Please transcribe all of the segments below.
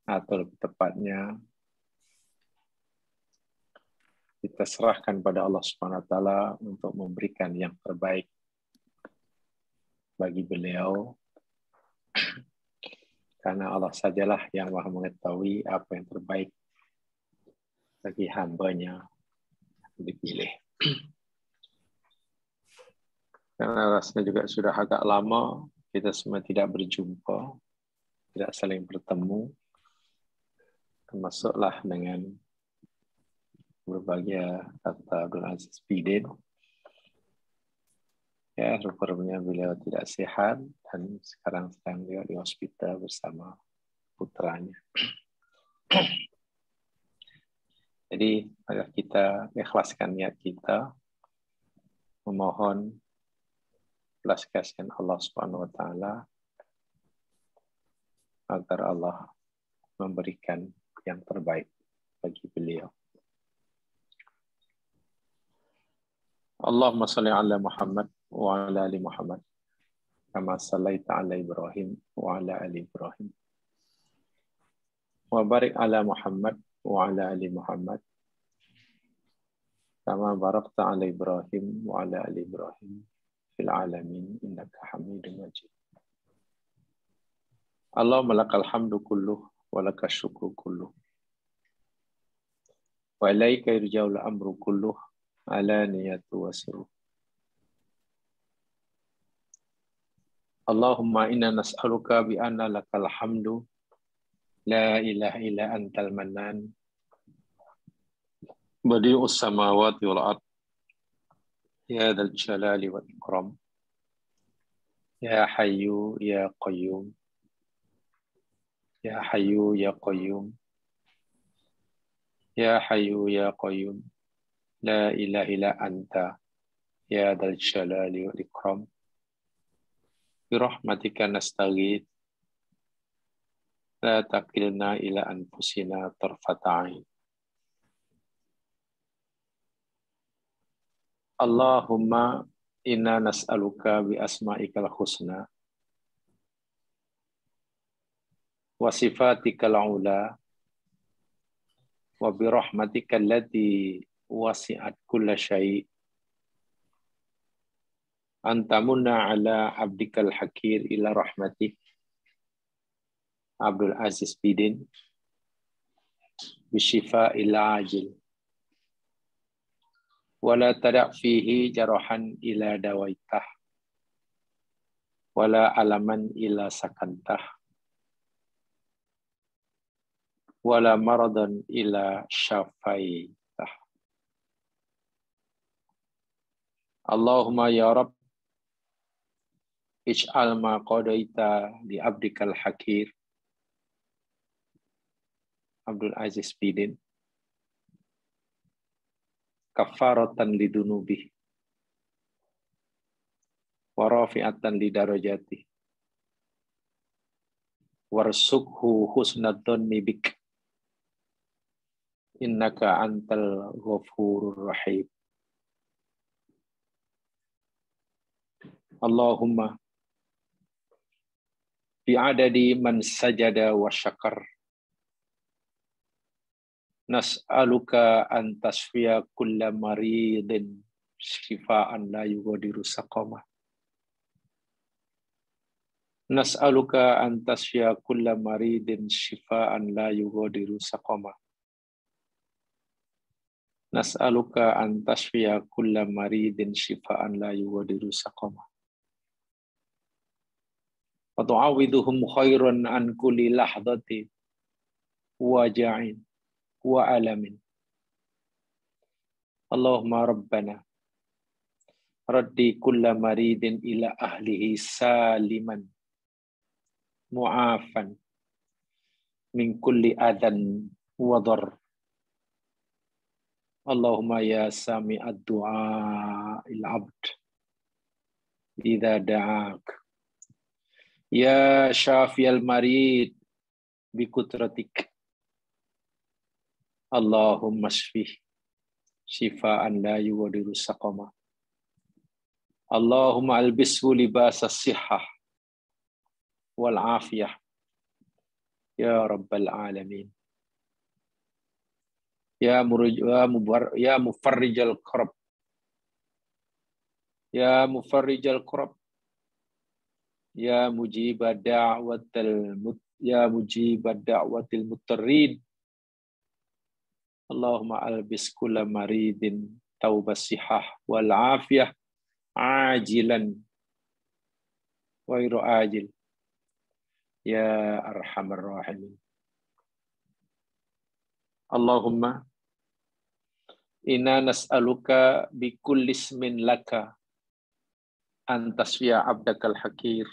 atau lebih tepatnya kita serahkan pada Allah Subhanahu wa taala untuk memberikan yang terbaik bagi beliau, karena Allah sajalah yang Maha mengetahui apa yang terbaik bagi hamba-Nya dipilih. Karena rasanya juga sudah agak lama kita semua tidak berjumpa, tidak saling bertemu, termasuklah dengan berbahagia Dr. Abdul Aziz Bidin. Ya, rupanya beliau tidak sehat dan sekarang sedang di hospital bersama putranya. Jadi, agar kita ikhlaskan niat kita, memohon belas kasihan Allah Subhanahu wa taala agar Allah memberikan yang terbaik bagi beliau. Allahumma salli ala Muhammad wa ala ali Muhammad kama sallaita ala Ibrahim wa ala ali Ibrahim wa barik ala Muhammad wa ala ali Muhammad kama barakta ala Ibrahim wa ala ali Ibrahim fil alamin innaka Hamidum Majid. Allahumma lakal hamdu kulluh wa lakas syukru kulluh wa ilaika yurja'ul amru kulluh ala niyatu wa sirruh. Allahumma inna nas'aluka bi anna lakal hamdu la ilaha illa antal mannan badi'us samawati wal ard ya dzal jalali wal ikram ya hayyu ya qayyum ya hayyu ya qayyum ya hayyu ya qayyum la ilaha illa anta ya dzal jalali wal ikram bi rahmatika nastaghith la taqilna ila anfusina tarfata ain. Allahumma inna nas'aluka bi asma'ikal husna wa sifatikal ula wa bi rahmatika allati wasi'at kulla syai' antamunna ala abdikal hakir ila rahmatik Abdul Aziz Bidin bishifa ila ajil wala tada' fihi jarahan ila dawaitah wala alaman ila sakantah wala maradan ila syafaitah. Allahumma ya Rabb ij'al ma qadaita li abdikal hakir Abdul Aziz Bidin kafaratan lidunubi wa rafi'atan lidarajati warsukhu husnadhanni bik innaka antal ghafurur rahim. Allahumma bi'adadi man sajada wa syakar nas'aluka an tasfiya kulla maridin shifaan la yughadiru saqama. Nas'aluka an tasfiya kulla maridin shifaan la yughadiru saqama. Nas'aluka an tasfiya kulla maridin shifaan la yughadiru saqama. Wa tu'awidhuhum khairan an kulli lahdati waja'in wa alamin. Allahumma rabbana raddi kulla maridin ila ahlihi saliman mu'afan min kulli adan wa dhar. Allahumma ya sami'ad du'a il abd idza da'ak ya syafiyal marid bi kudratik. Allahumma shfih shifaan la yughadiru saqama. Allahumma albishu libasas sihhah wal afiyah ya rabbal alamin. Ya mufarrijal kurab. Ya mufarrijal kurab. Ya mujibad da'watil mutarrid. Allahumma albis kulla maridin taubas sihah wal afiyah ajilan wa ghairu ajil. Ya arhamar rahimin. Allahumma inna nas'aluka bi kulli ismin laka antasfiya abdakal hakir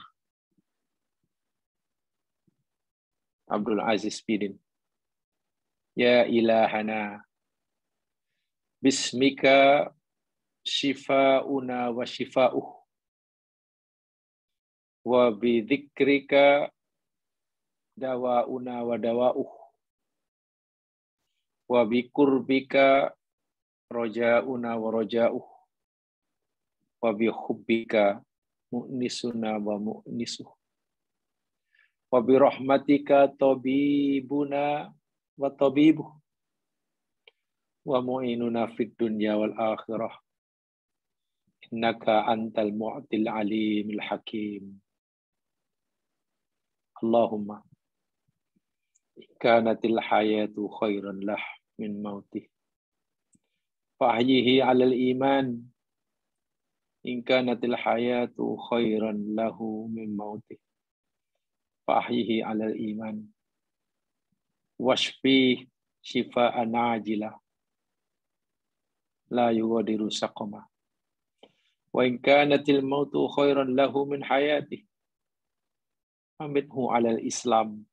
Abdul Aziz Bidin. Ya ilahana bismika shifauna wa shifauh wa bidzikrika dawauna wa dawauh wa bikurbika rojauna wa rojauh wa bihubbika mu'nisuna wa mu'nisuh wa birahmatika tabibuna wa tabibuh wa mu'inuna fid dunya wal akhirah innaka antal mu'til alimul hakim. Allahumma kanatil hayatu khairan lah min mautih fahyihi alal iman in kanatil hayatu khairan lahu min mautih fahyihi alal iman washfi shifaan ajila la yughadiru saqama wa in kanatil mautu khairan lahu min hayatih amithu alal islam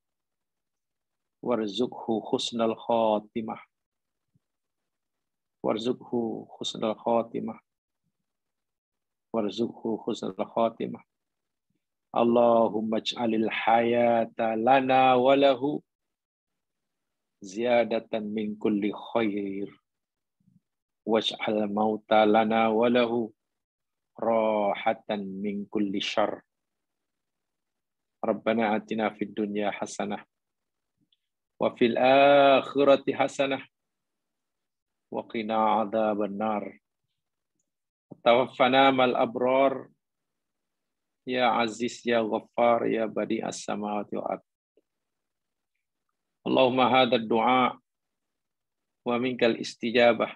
warzuqhu husnal khatimah warzuqhu husnal khatimah warzuqhu husnal khatimah. Allahumma ij'alil hayata lana wa lahu ziyadatan min kulli khair waj'al mauta lana wa lahu rahatan min kulli syarr. Rabbana atina fid dunya hasanah wa fil akhirati hasanah wa qina adzaban nar. Tawaffana mal abrar ya aziz ya ghaffar ya badi as-samawati wal ard. Allahumma hadha ad-du'a wa minkal istijabah.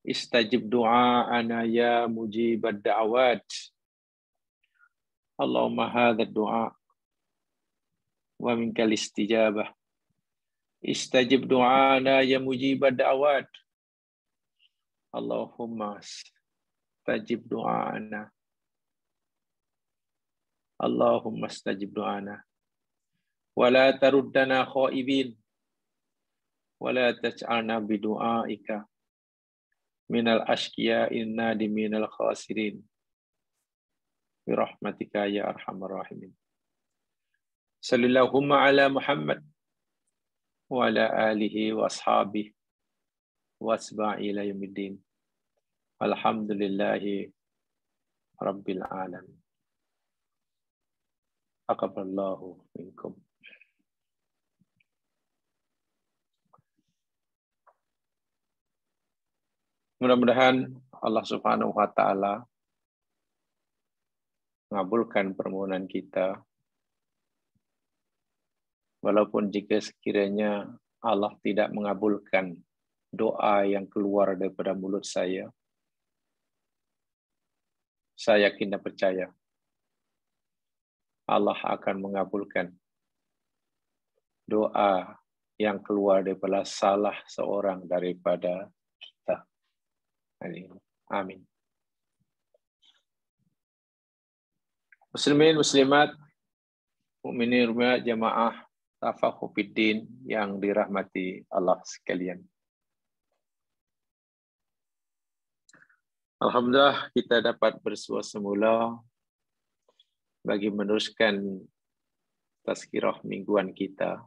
Istajib du'aana ya mujibad da'awat. Allahumma hadha ad-du'a wa minkal istijabah. Istajib du'aana ya mujibad da'awat. Allahumma istajib du'aana. Allahumma istajib du'aana. Wa la taruddana khaibin. Wa la taj'alna bidu'aika minal ashqiya inna di minal khasirin. Birahmatika ya arhamar rahimin. Sallallahu ala Muhammad wa ala alihi wa ashabihi wa asba'i ila yaumiddin. Alhamdulillahi rabbil alamin. Aqabballahu minkum. Mudah-mudahan Allah Subhanahu wa taala mengabulkan permohonan kita. Walaupun jika sekiranya Allah tidak mengabulkan doa yang keluar daripada mulut saya yakin dan percaya Allah akan mengabulkan doa yang keluar daripada salah seorang daripada kita. Amin. Muslimin, muslimat, mukminin, mukminat, jamaah Tafaqquh Fiddin yang dirahmati Allah sekalian. Alhamdulillah kita dapat bersua semula bagi meneruskan tazkirah mingguan kita.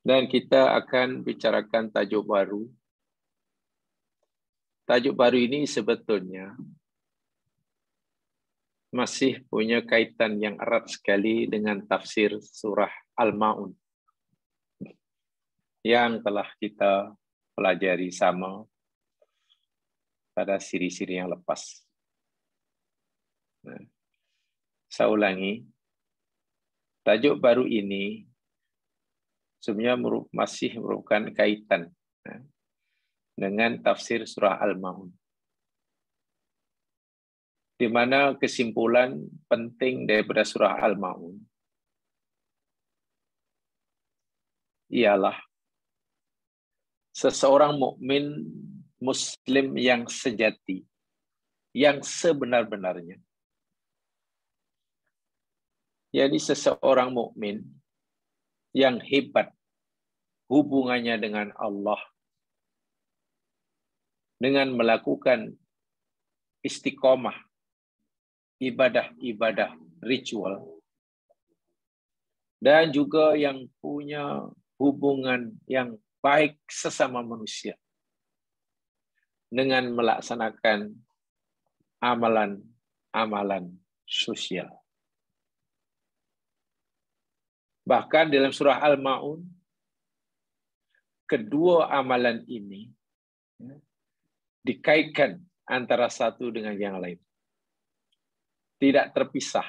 Dan kita akan bicarakan tajuk baru. Tajuk baru ini sebetulnya masih punya kaitan yang erat sekali dengan tafsir surah Al-Ma'un yang telah kita pelajari sama pada siri-siri yang lepas. Nah, saya ulangi, tajuk baru ini sebenarnya masih merupakan kaitan dengan tafsir surah Al-Ma'un, di mana kesimpulan penting daripada surah Al-Ma'un ialah seseorang mukmin muslim yang sejati, yang sebenar-benarnya. Jadi seseorang mukmin yang hebat hubungannya dengan Allah dengan melakukan istiqomah ibadah-ibadah ritual, dan juga yang punya hubungan yang baik sesama manusia dengan melaksanakan amalan-amalan sosial. Bahkan dalam surah Al-Ma'un, kedua amalan ini dikaitkan antara satu dengan yang lain. Tidak terpisah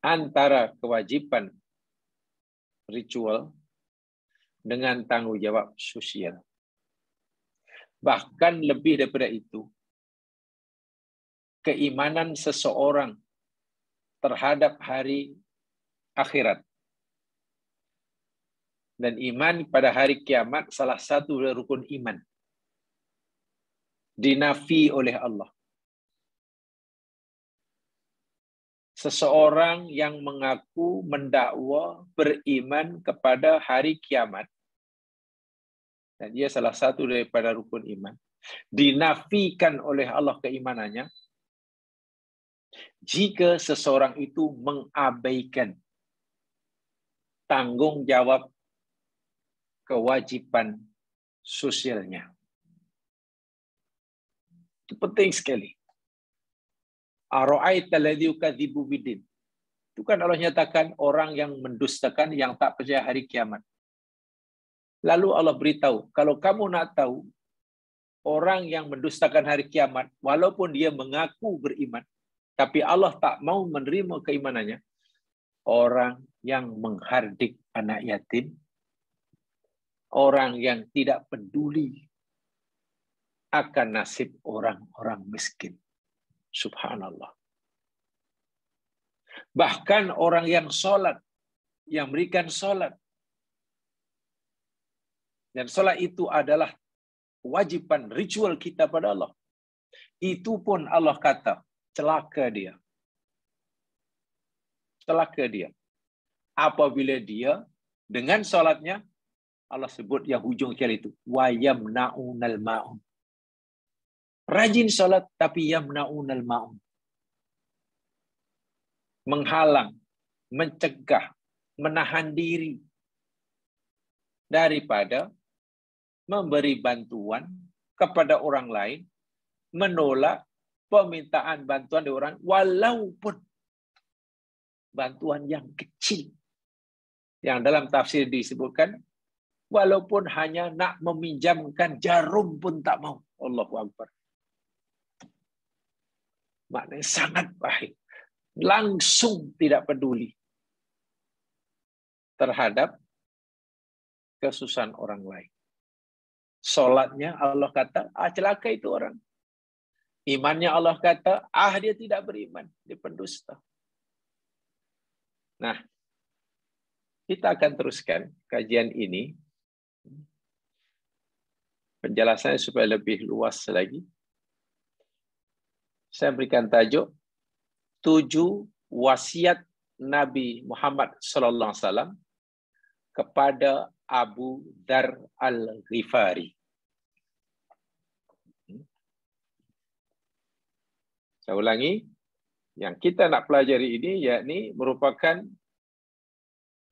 antara kewajiban ritual dengan tanggung jawab sosial. Bahkan lebih daripada itu, keimanan seseorang terhadap hari akhirat dan iman pada hari kiamat salah satu dari rukun iman dinafi oleh Allah. Seseorang yang mengaku mendakwa beriman kepada hari kiamat, dan dia salah satu daripada rukun iman, dinafikan oleh Allah keimanannya jika seseorang itu mengabaikan tanggung jawab kewajiban sosialnya. Itu penting sekali. Ara'aita alladzi yukadzibu biddin. Itu kan Allah nyatakan orang yang mendustakan, yang tak percaya hari kiamat. Lalu Allah beritahu, kalau kamu nak tahu orang yang mendustakan hari kiamat, walaupun dia mengaku beriman, tapi Allah tak mau menerima keimanannya, orang yang menghardik anak yatim, orang yang tidak peduli akan nasib orang-orang miskin. Subhanallah. Bahkan orang yang sholat, yang memberikan sholat, dan sholat itu adalah kewajiban ritual kita pada Allah, itu pun Allah kata, celaka dia. Celaka dia. Apabila dia, dengan sholatnya, Allah sebut yang hujung kali itu, wa yamna'unal ma'un. Rajin sholat, tapi yamna'unal ma'un. Menghalang, mencegah, menahan diri daripada memberi bantuan kepada orang lain, menolak permintaan bantuan dari orang, walaupun bantuan yang kecil. Yang dalam tafsir disebutkan, walaupun hanya nak meminjamkan jarum pun tak mau. Allahu Akbar. Maknanya sangat baik. Langsung tidak peduli terhadap kesusahan orang lain. Sholatnya Allah kata, celaka itu orang. Imannya Allah kata, dia tidak beriman, dia pendusta. Nah, kita akan teruskan kajian ini. Penjelasannya supaya lebih luas lagi. Saya berikan tajuk 7 wasiat Nabi Muhammad SAW kepada Abu Dzar Al-Ghifari. Saya ulangi, yang kita nak pelajari ini yakni merupakan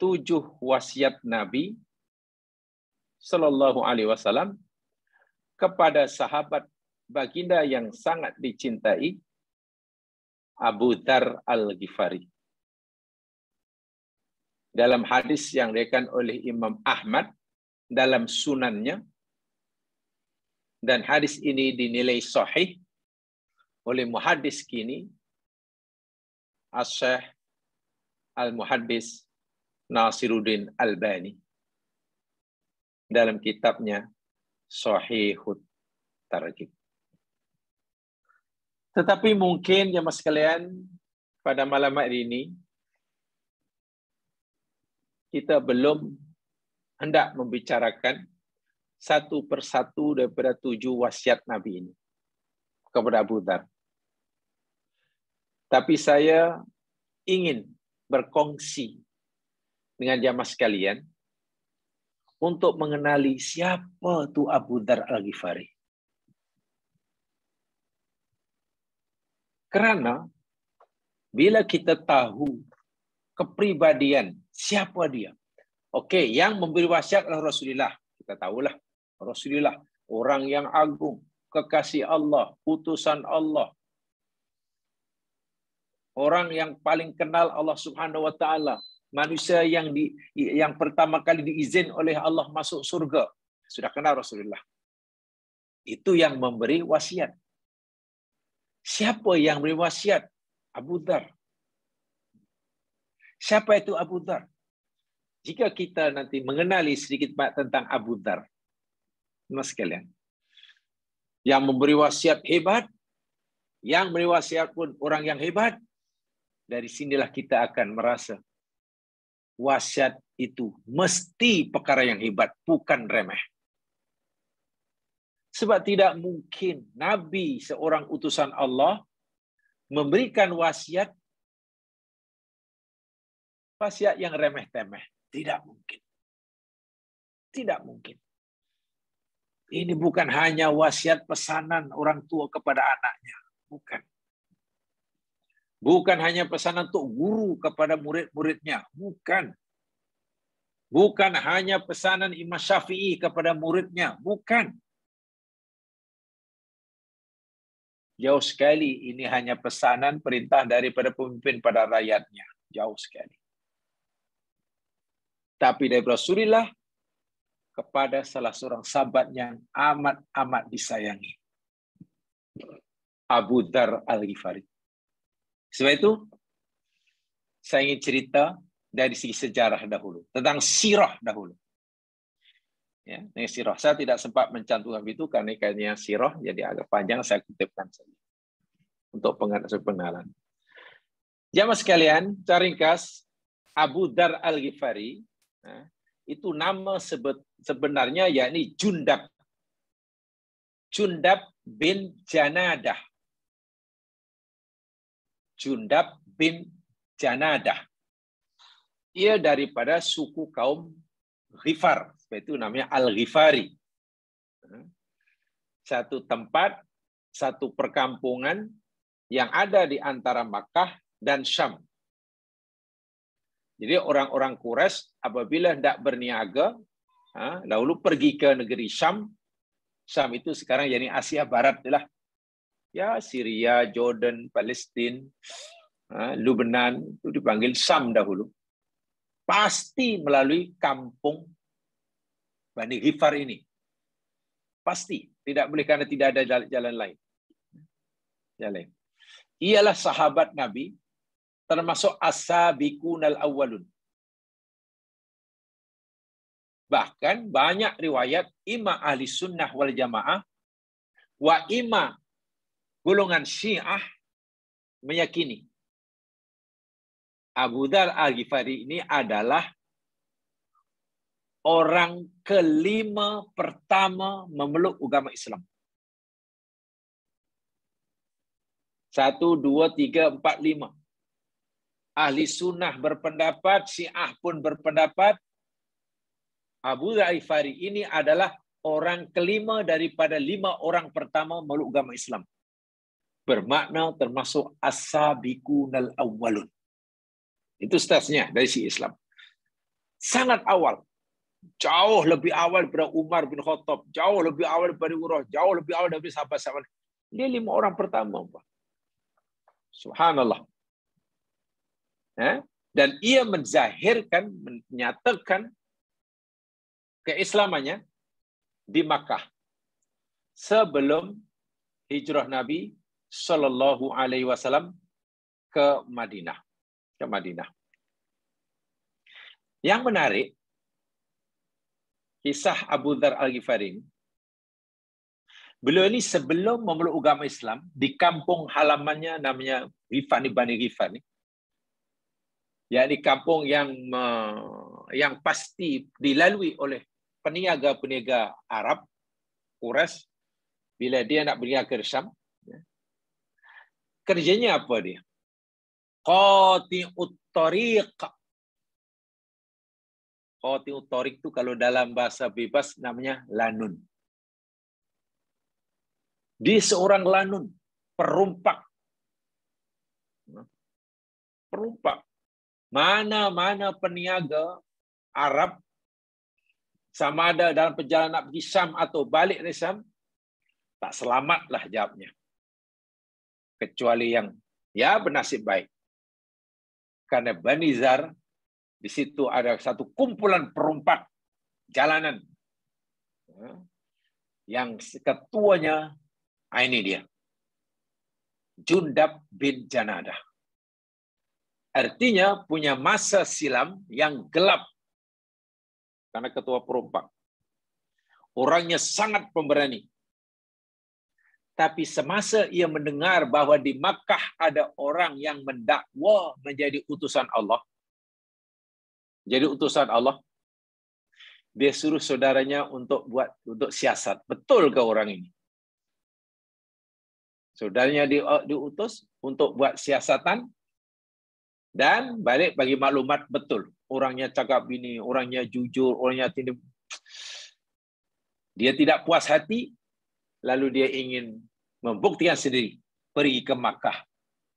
7 wasiat Nabi Sallallahu Alaihi Wasallam kepada sahabat baginda yang sangat dicintai Abu Dzar Al-Ghifari. Dalam hadis yang diriwayatkan oleh Imam Ahmad dalam sunannya, dan hadis ini dinilai sahih oleh muhaddis kini, Asy-Syaikh Al-Muhaddis Nasiruddin Albani dalam kitabnya Shahihut Targhib. Tetapi mungkin jemaah sekalian, pada malam hari ini kita belum hendak membicarakan satu persatu daripada 7 wasiat Nabi ini kepada Abu Dzar. Tapi saya ingin berkongsi dengan jamaah sekalian untuk mengenali siapa tu Abu Dzar Al-Ghifari. Kerana bila kita tahu kepribadian siapa dia. Okey, yang memberi wasiat adalah Rasulullah. Kita tahulah Rasulullah orang yang agung, kekasih Allah, utusan Allah. Orang yang paling kenal Allah Subhanahu wa taala, manusia yang pertama kali diizin oleh Allah masuk surga. Sudah kenal Rasulullah. Itu yang memberi wasiat. Siapa yang beri wasiat? Abu Dzar. Siapa itu Abu Dzar? Jika kita nanti mengenali sedikit tentang Abu Dzar, mas sekalian, yang memberi wasiat hebat, yang memberi wasiat pun orang yang hebat, dari sinilah kita akan merasa wasiat itu mesti perkara yang hebat, bukan remeh. Sebab tidak mungkin Nabi, seorang utusan Allah, memberikan wasiat yang remeh-temeh. Tidak mungkin. Tidak mungkin. Ini bukan hanya wasiat pesanan orang tua kepada anaknya. Bukan. Bukan hanya pesanan untuk guru kepada murid-muridnya. Bukan. Bukan hanya pesanan Imam Syafi'i kepada muridnya. Bukan. Jauh sekali ini hanya pesanan perintah daripada pemimpin pada rakyatnya. Jauh sekali. Tapi dari Rasulullah kepada salah seorang sahabat yang amat-amat disayangi. Abu Dzar Al-Ghifari. Sebab itu, saya ingin cerita dari segi sejarah dahulu. Tentang sirah dahulu. Ya, ini sirah. Saya tidak sempat mencantumkan itu karena kayaknya sirah jadi agak panjang, saya kutipkan saja. Untuk pengenalan. Jamaah sekalian, secara ringkas, Abu Dzar Al-Ghifari, itu nama sebenarnya yakni Jundab. Jundab bin Janadah. Jundab bin Janadah. Ia daripada suku kaum Ghifar. Sebab itu namanya Al-Ghifari. Satu tempat, satu perkampungan yang ada di antara Makkah dan Syam. Jadi orang-orang Quraisy apabila hendak berniaga, dahulu pergi ke negeri Syam. Syam itu sekarang yakni Asia Barat lah. Ya, Syria, Jordan, Palestin, Lebanon itu dipanggil Syam dahulu. Pasti melalui kampung Bani Ghifar ini. Pasti. Tidak boleh karena tidak ada jalan lain. Jalan. Ialah sahabat Nabi, termasuk as-sabiqunal awwalun. Bahkan banyak riwayat imam ahli sunnah wal jamaah wa imam golongan Syiah meyakini Abu Dzar Al-Ghifari ini adalah orang kelima pertama memeluk agama Islam. 1, 2, 3, 4, 5. Ahli sunnah berpendapat, Syiah pun berpendapat, Abu Dzar Al-Ghifari ini adalah orang kelima daripada 5 orang pertama memeluk agama Islam. Bermakna termasuk as-sabiqunal awwalun. Itu statusnya dari si Islam. Sangat awal. Jauh lebih awal daripada Umar bin Khattab. Jauh lebih awal daripada Urwah. Jauh lebih awal daripada sahabat-sahabat. Dia 5 orang pertama. Subhanallah. Dan ia menzahirkan, menyatakan keislamannya di Makkah sebelum hijrah Nabi Sallallahu Alaihi Wasallam ke Madinah. Yang menarik, kisah Abu Dzar Al-Ghifari, beliau ini sebelum memeluk agama Islam di kampung halamannya namanya Ghifani Bani Ghifani, yakni kampung yang pasti dilalui oleh peniaga-peniaga Arab Quraisy bila dia nak berniaga ke Syam. Kerjanya apa dia? Qati'ut tariq. Qati'ut tariq itu kalau dalam bahasa bebas namanya lanun. Dia seorang lanun, perompak. Mana-mana peniaga Arab, sama ada dalam perjalanan nak pergi Syam atau balik dari Syam, tak selamatlah jawabnya. Kecuali yang bernasib baik. Karena Bani Dzar, di situ ada satu kumpulan perompak jalanan. Yang ketuanya, ini dia. Jundab bin Janadah. Artinya punya masa silam yang gelap. Karena ketua perompak. Orangnya sangat pemberani. Tapi semasa ia mendengar bahwa di Makkah ada orang yang mendakwa menjadi utusan Allah. Jadi utusan Allah. Dia suruh saudaranya untuk siasat. Betul ke orang ini? Saudaranya diutus untuk buat siasatan. Dan balik bagi maklumat betul. Orangnya cakap ini, orangnya jujur, orangnya tidak. Dia tidak puas hati. Lalu dia ingin membuktikan sendiri. Pergi ke Makkah.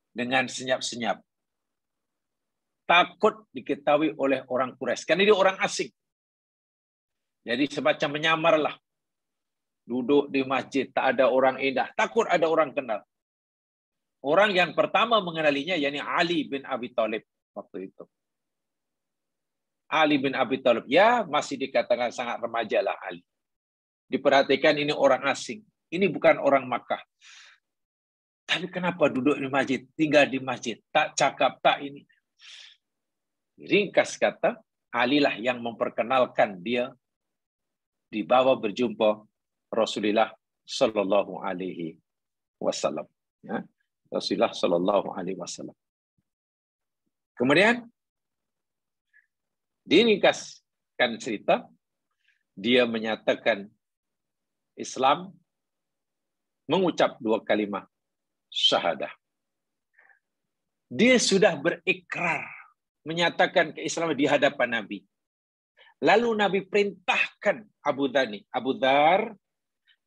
Dengan senyap-senyap. Takut diketahui oleh orang Quraisy. Karena dia orang asing. Jadi semacam menyamarlah. Duduk di masjid, tak ada orang indah. Takut ada orang kenal. Orang yang pertama mengenalinya, yakni Ali bin Abi Thalib waktu itu. Ali bin Abi Thalib. Ya, masih dikatakan sangat remaja lah Ali. Diperhatikan ini orang asing. Ini bukan orang Makkah. Tapi kenapa duduk di masjid? Tinggal di masjid. Tak cakap, tak ini. Ringkas kata, Ali lah yang memperkenalkan dia dibawa berjumpa Rasulullah Sallallahu Alaihi Wasallam. Ya. Rasulullah Sallallahu Alaihi Wasallam. Kemudian diringkaskan cerita, dia menyatakan Islam, mengucap 2 kalimat syahadah. Dia sudah berikrar menyatakan keislaman di hadapan Nabi. Lalu Nabi perintahkan Abu Dzar,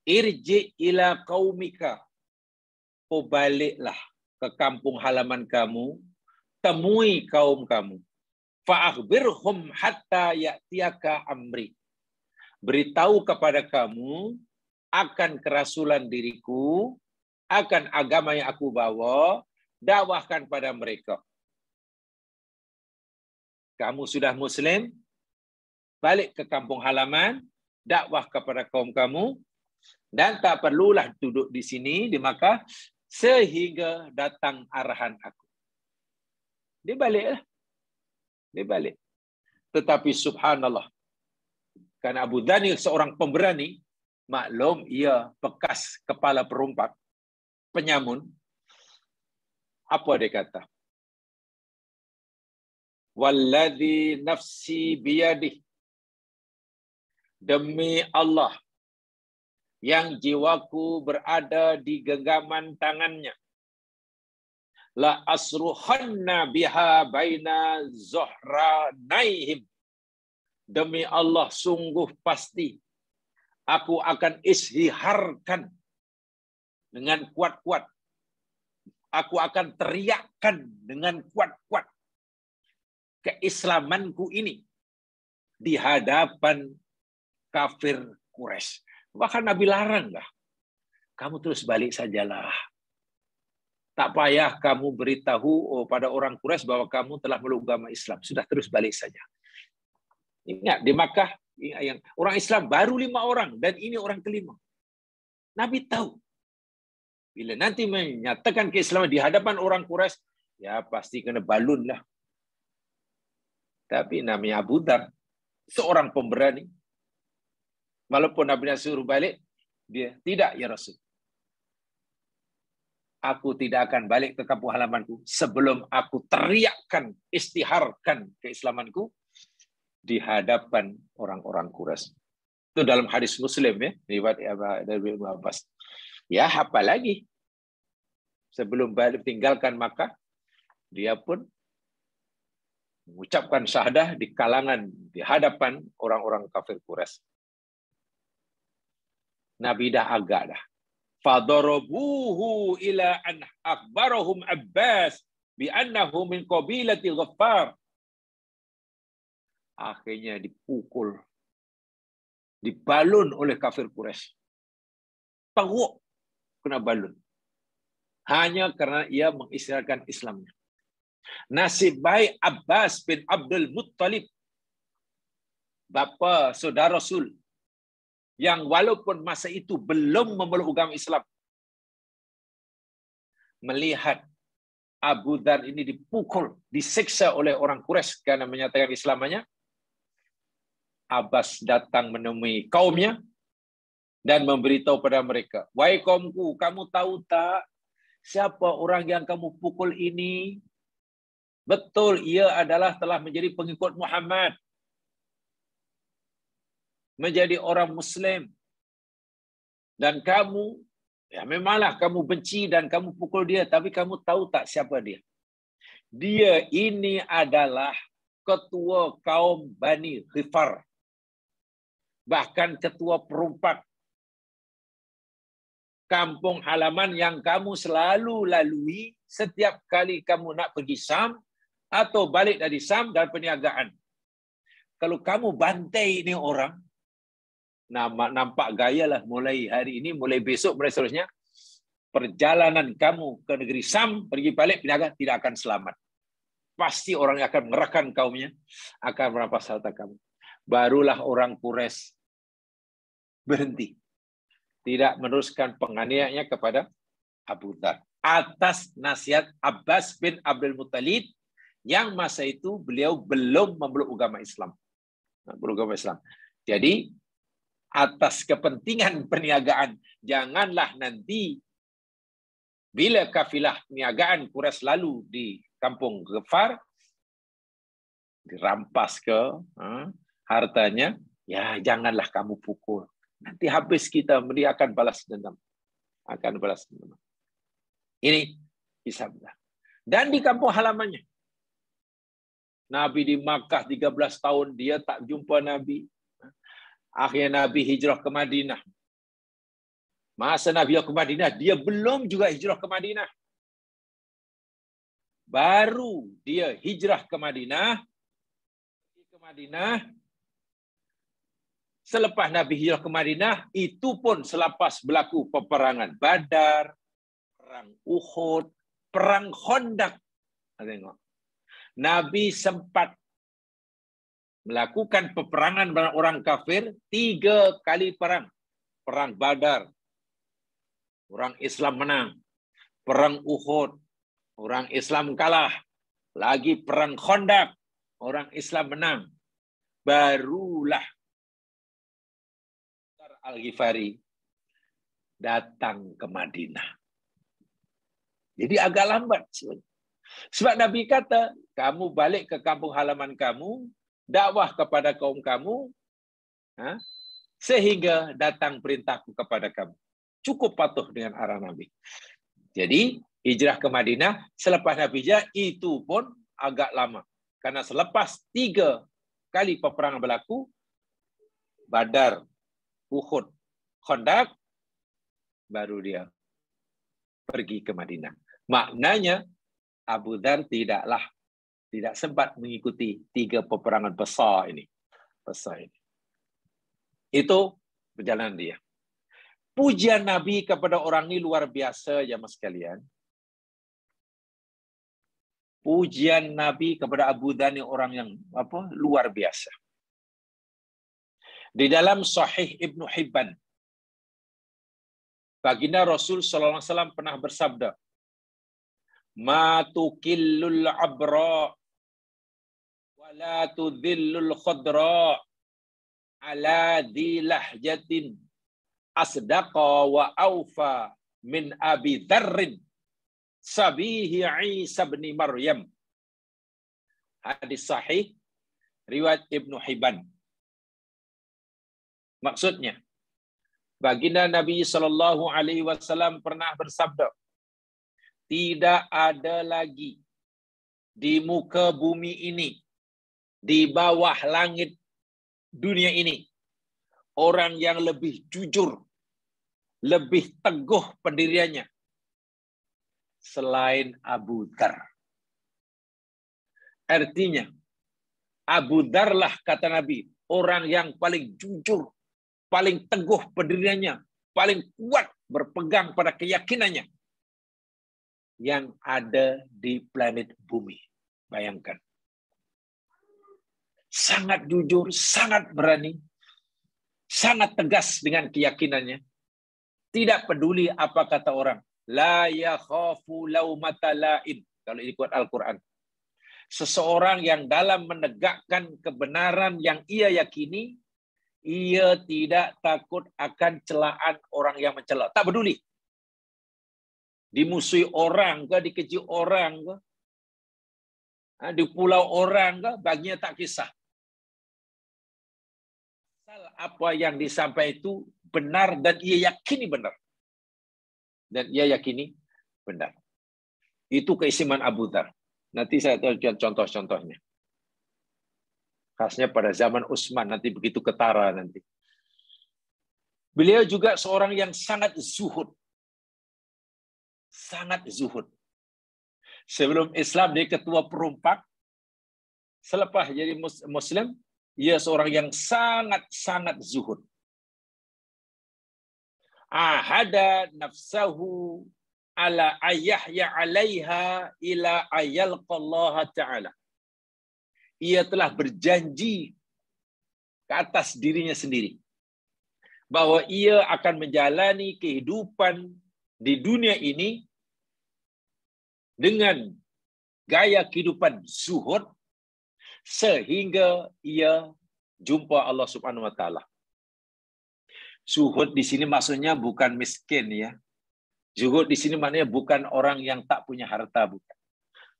irji ila qaumika. Baliklah ke kampung halaman kamu, temui kaum kamu. Fa'akhbirhum hatta ya'tiyaka amri. Beritahu kepada kamu akan kerasulan diriku, akan agama yang aku bawa, dakwahkan pada mereka. Kamu sudah Muslim, balik ke kampung halaman, dakwah kepada kaum kamu, dan tak perlulah duduk di sini, di Makkah, sehingga datang arahan aku. Dia baliklah. Dia balik. Tetapi subhanallah, karena Abu Dzar seorang pemberani, maklum ia bekas kepala perompak, penyamun. Apa dia kata? Walladzi nafsi biyadih. Demi Allah yang jiwaku berada di genggaman tangannya. La asruhanna biha baina zuhranaihim. Demi Allah, sungguh pasti aku akan ishiharkan dengan kuat-kuat. Aku akan teriakkan dengan kuat-kuat keislamanku ini di hadapan kafir Quraisy. Bahkan Nabi larang lah. Kamu terus balik sajalah. Tak payah kamu beritahu pada orang Quraisy bahwa kamu telah meluk agama Islam. Sudah terus balik saja. Ingat, di Makkah yang orang Islam baru 5 orang dan ini orang kelima. Nabi tahu. Bila nanti menyatakan keislaman di hadapan orang Quraisy, ya pasti kena balun lah. Tapi namanya Abu Dzar, seorang pemberani. Walaupun Nabi suruh balik, dia tidak, ya Rasul. Aku tidak akan balik ke kampung halamanku sebelum aku teriakkan, istiharkan keislamanku di hadapan orang-orang Quraisy. Itu dalam hadis Muslim ya, riwayat dari Ibnu Abbas. Ya, apa lagi? Sebelum balik tinggalkan Makkah, dia pun mengucapkan syahadah di kalangan, di hadapan orang-orang kafir Quraisy. Nabi dah agak dah. Fadarabuhu ila an akhbarahum Abbas bi annahu min qabilati Ghaffar. Akhirnya dipukul, dibalun oleh kafir Quraisy. Teruk kena balun. Hanya karena ia mengisyaratkan Islamnya. Nasib baik Abbas bin Abdul Muttalib, bapa saudara Rasul, yang walaupun masa itu belum memeluk agama Islam, melihat Abu Dzar ini dipukul, disiksa oleh orang Quraisy karena menyatakan Islamnya, Abbas datang menemui kaumnya dan memberitahu pada mereka, "Wahai kaumku, kamu tahu tak siapa orang yang kamu pukul ini? Betul, ia adalah telah menjadi pengikut Muhammad, menjadi orang Muslim. Dan kamu, ya memanglah kamu benci dan kamu pukul dia, tapi kamu tahu tak siapa dia? Dia ini adalah ketua kaum Bani Ghifar. Bahkan ketua perompak kampung halaman yang kamu selalu lalui setiap kali kamu nak pergi Sam atau balik dari Sam dan perniagaan. Kalau kamu bantai ini orang, nampak gaya lah mulai hari ini, mulai besok, mulai seterusnya, perjalanan kamu ke negeri Sam, pergi balik perniagaan, tidak akan selamat. Pasti orang yang akan mengerahkan kaumnya, akan merampas harta kamu. Barulah orang Quraisy berhenti. Tidak meneruskan penganiayaannya kepada Abu Dzar. Atas nasihat Abbas bin Abdul Muttalib, yang masa itu beliau belum memeluk agama Islam. Jadi, atas kepentingan perniagaan, janganlah nanti bila kafilah perniagaan Quraisy lalu di kampung Ghifar, dirampas ke hartanya, ya janganlah kamu pukul. Nanti habis kita, dia akan balas dendam. Ini kisah benar. Dan di kampung halamannya, Nabi di Makkah 13 tahun, dia tak jumpa Nabi. Akhirnya Nabi hijrah ke Madinah. Masa Nabi ke Madinah, dia belum juga hijrah ke Madinah. Baru dia hijrah ke Madinah. Selepas Nabi hijrah ke Madinah, itu pun selepas berlaku peperangan Badar, perang Uhud, perang Khandaq. Tengok. Nabi sempat melakukan peperangan dengan orang kafir 3 kali perang. Perang Badar, orang Islam menang. Perang Uhud, orang Islam kalah. Lagi perang Khandaq, orang Islam menang. Barulah Al-Ghifari datang ke Madinah. Jadi agak lambat. Sebab Nabi kata, kamu balik ke kampung halaman kamu, dakwah kepada kaum kamu, sehingga datang perintahku kepada kamu. Cukup patuh dengan arah Nabi. Jadi, hijrah ke Madinah, selepas Nabi hijrah, itu pun agak lama. Karena selepas 3 kali peperangan berlaku, Badar, Uhud, Khandaq, baru dia pergi ke Madinah. Maknanya, Abu Dzar tidak sempat mengikuti 3 peperangan besar ini. Itu perjalanan dia. Pujian Nabi kepada orang ini luar biasa, jamaah sekalian. pujian Nabi kepada Abu Dhar ini orang yang luar biasa. Di dalam Sahih Ibnu Hibban, baginda Rasul sallallahu alaihi wasallam pernah bersabda, "Ma tukillul abra wa la tudhillul khadra ala dhi lahjatin asdaqa wa awfa min Abi Dzarrin sabihi Isa bin Maryam." Hadis sahih riwayat Ibnu Hibban. Maksudnya, baginda Nabi sallallahu alaihi wasallam pernah bersabda, tidak ada lagi di muka bumi ini, di bawah langit dunia ini, orang yang lebih jujur, lebih teguh pendiriannya selain Abu Dzar. Artinya, Abu Dzar lah, kata Nabi, orang yang paling jujur, paling teguh pendiriannya, paling kuat berpegang pada keyakinannya yang ada di planet bumi. Bayangkan. Sangat jujur, sangat berani, sangat tegas dengan keyakinannya. Tidak peduli apa kata orang. La yakhafu laumata laim. Kalau ikut Al-Quran. Seseorang yang dalam menegakkan kebenaran yang ia yakini, ia tidak takut akan celaan orang yang mencela. Tak peduli. Dimusuhi orang ke, dikeji orang ke, di pulau orang ke, baginya tak kisah. Apa yang disampaikan itu benar dan ia yakini benar. Dan ia yakini benar. Itu keistimewaan Abu Dzar. Nanti saya tunjukkan contoh-contohnya. Khasnya pada zaman Utsman, nanti begitu ketara nanti. Beliau juga seorang yang sangat zuhud. Sangat zuhud. Sebelum Islam dia ketua perompak. Selepas jadi Muslim, ia seorang yang sangat-sangat zuhud. Ahada nafsahu ala ayahya alaiha ila ayalqallaha ta'ala. Ia telah berjanji ke atas dirinya sendiri bahwa ia akan menjalani kehidupan di dunia ini dengan gaya kehidupan zuhud sehingga ia jumpa Allah Subhanahu wa taala. Zuhud di sini maksudnya bukan miskin ya. Zuhud di sini maknanya bukan orang yang tak punya harta, bukan.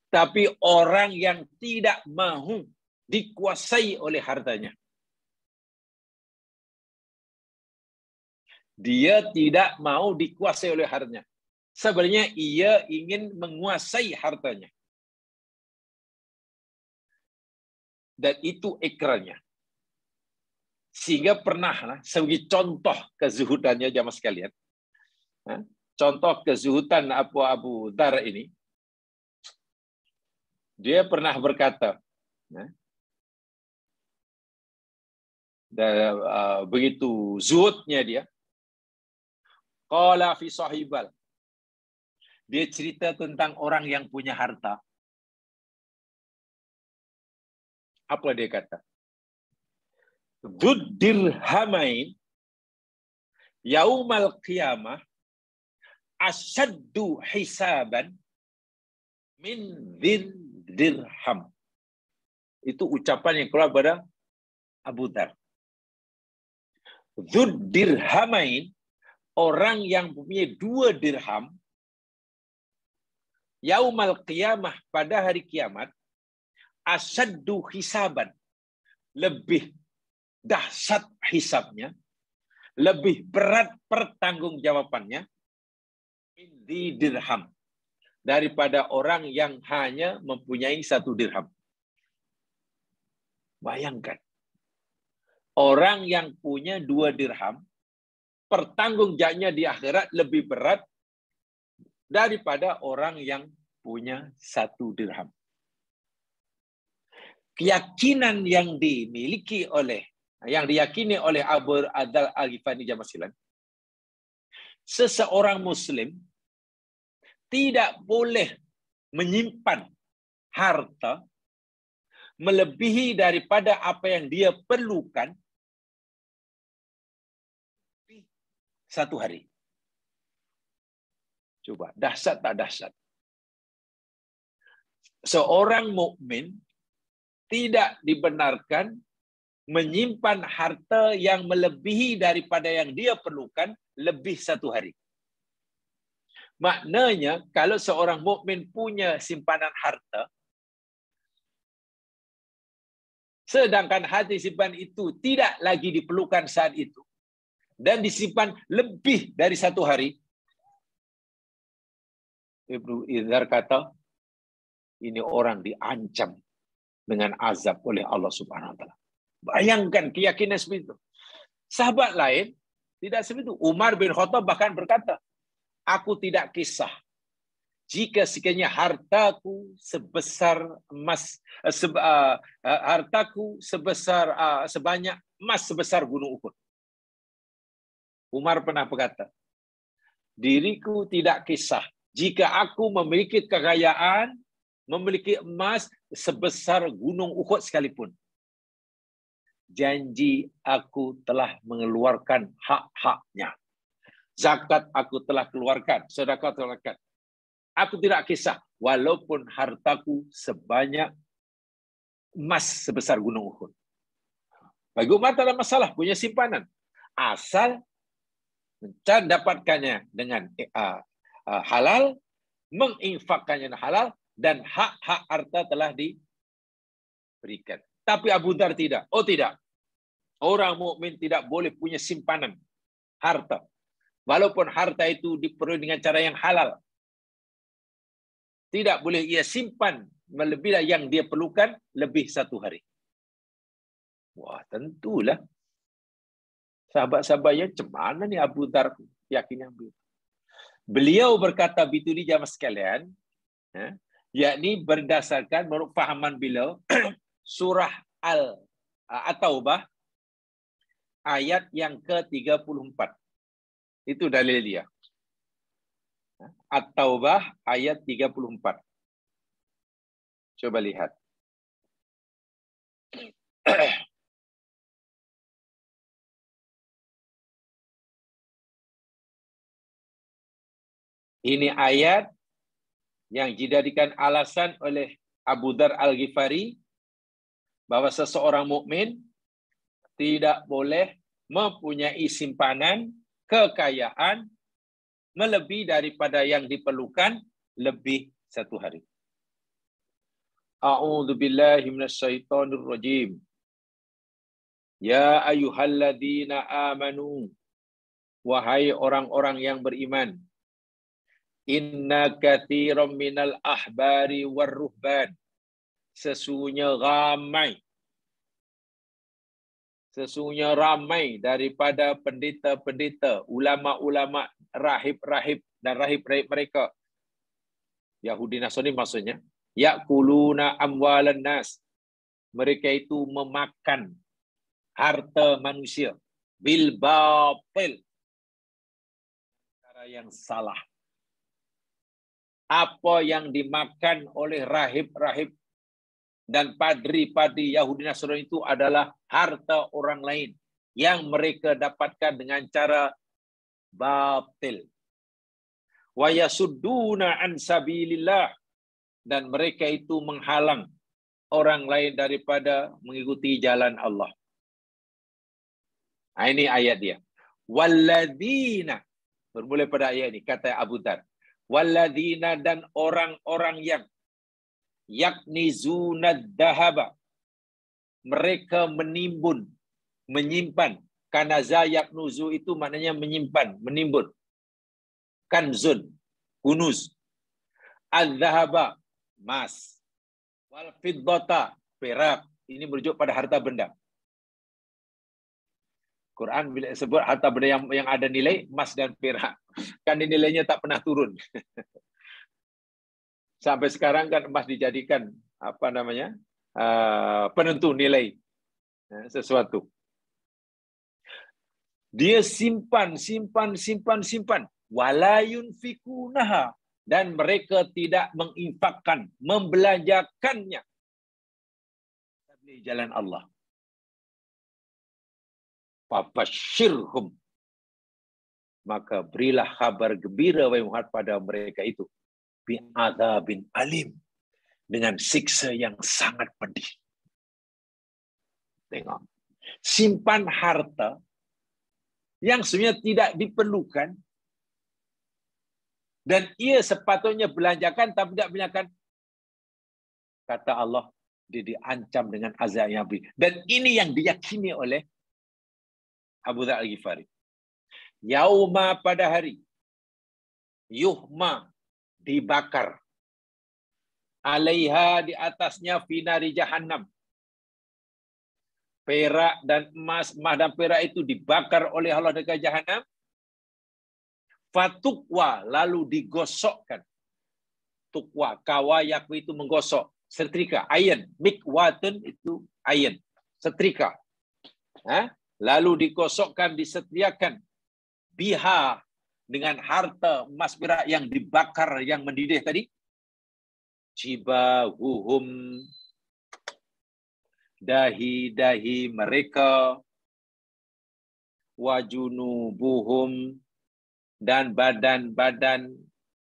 Tapi orang yang tidak mau dikuasai oleh hartanya. Dia tidak mau dikuasai oleh hartanya. Sebenarnya ia ingin menguasai hartanya. Dan itu ikrarnya. Sehingga pernah, sebagai contoh kezuhudannya jamaah sekalian. Contoh kezuhudan Abu Dzar ini. Dia pernah berkata, begitu zuhudnya dia, qala fi sahibal. Dia cerita tentang orang yang punya harta. Apa dia kata? Dzud dirhamain yaumal qiyamah asyaddu hisaban min dirham. Itu ucapan yang keluar pada Abu Dzar. Dzud dirhamain, orang yang punya 2 dirham, yaumal qiyamah, pada hari kiamat, asyaddu hisaban, lebih dahsyat hisabnya, lebih berat pertanggungjawabannya, di dirham, daripada orang yang hanya mempunyai 1 dirham. Bayangkan, orang yang punya 2 dirham, pertanggungjawabannya di akhirat lebih berat daripada orang yang punya 1 dirham. Keyakinan yang diyakini oleh Abu Dzar Al-Ghifari jamaah sekalian, seseorang muslim tidak boleh menyimpan harta melebihi daripada apa yang dia perlukan 1 hari. Coba, dahsyat tak dahsyat? Seorang mukmin tidak dibenarkan menyimpan harta yang melebihi daripada yang dia perlukan lebih 1 hari. Maknanya, kalau seorang mukmin punya simpanan harta, sedangkan harta simpan itu tidak lagi diperlukan saat itu, dan disimpan lebih dari 1 hari, Ibnu Izhar kata, ini orang diancam dengan azab oleh Allah Subhanahu Wa Taala. Bayangkan keyakinan seperti itu. Sahabat lain tidak seperti itu. Umar bin Khattab bahkan berkata, aku tidak kisah jika sekiranya hartaku sebesar emas, hartaku sebanyak emas sebesar gunung Uhud. Umar pernah berkata, diriku tidak kisah jika aku memiliki kekayaan, memiliki emas sebesar gunung Uhud sekalipun. Janji aku telah mengeluarkan hak-haknya. Zakat aku telah keluarkan, sedekah keluarkan. Aku tidak kisah walaupun hartaku sebanyak emas sebesar gunung Uhud. Bagi umat tak ada masalah, punya simpanan. Asal mendapatkannya dengan halal, menginfakkannya dengan halal, dan hak-hak harta telah diberikan. Tapi Abu Dzar tidak. Oh tidak. Orang mukmin tidak boleh punya simpanan harta. Walaupun harta itu diperoleh dengan cara yang halal. Tidak boleh ia simpan melebihi yang dia perlukan lebih 1 hari. Wah, tentulah. Sahabat-sahabatnya, macam mana ni Abu Dzar yakin yang begitu? Beliau berkata begitu di jamaah sekalian, yakni berdasarkan menurut fahaman beliau surah At-Taubah ayat yang ke-34. Itu dalil dia. At-Taubah ayat 34. Coba lihat. Ini ayat yang dijadikan alasan oleh Abu Dzar Al-Ghifari bahwa seseorang mukmin tidak boleh mempunyai simpanan kekayaan melebihi daripada yang diperlukan lebih 1 hari. A'udzu billahi minasyaitonir rajim. Ya ayyuhalladzina amanu, wahai orang-orang yang beriman, inna katsiran minal ahbari warruhban, sesungguhnya ramai daripada pendeta-pendeta, ulama-ulama, rahib-rahib dan rahib-rahib mereka, Yahudi Nasrani maksudnya, ya'kuluna amwalan nas, mereka itu memakan harta manusia bil batil, cara yang salah. Apa yang dimakan oleh rahib-rahib dan padri-padri Yahudi Nasrani itu adalah harta orang lain yang mereka dapatkan dengan cara batil. Wa yasudduna an sabilillah, dan mereka itu menghalang orang lain daripada mengikuti jalan Allah. Nah, ini ayat dia. Walladzina, bermula pada ayat ini kata Abu Dzar, walladzina, dan orang-orang yang yaknizuna dhahaba, mereka menimbun, menyimpan. Kanaza yaknuzu itu maknanya menyimpan, menimbun. Kanzun, kunuz. Al-dhahaba, emas. Wal fiddata, perak. Ini merujuk pada harta benda. Quran bila sebut harta benda yang ada nilai, emas dan perak. Kan nilainya tak pernah turun. Sampai sekarang kan emas dijadikan penentu nilai sesuatu. Dia simpan. Wala yunfikunaha, dan mereka tidak menginfakkan, membelanjakannya di jalan Allah. Fabashshirhum, maka berilah kabar gembira wahai Muhammad pada mereka itu bi'adzabin alim, dengan siksa yang sangat pedih. Tengok, simpan harta yang sebenarnya tidak diperlukan dan ia sepatutnya belanjakan tapi tidak belanjakan, kata Allah, dia diancam dengan azab yang pedih. Dan ini yang diyakini oleh Abu Dzar Al-Ghifari. Yauma, pada hari, yuhma, dibakar, alaiha, di atasnya, finari jahannam, perak dan emas dan perak itu dibakar oleh Allah dekat jahannam. Fatukwa, lalu digosokkan. Tukwa, kawayak itu menggosok, setrika, iron, mikwatun itu iron, setrika. Lalu digosokkan, disetriakan, biha, dengan harta emas perak yang dibakar, yang mendidih tadi. Jibahuhum, dahi-dahi mereka, wajunubuhum, dan badan-badan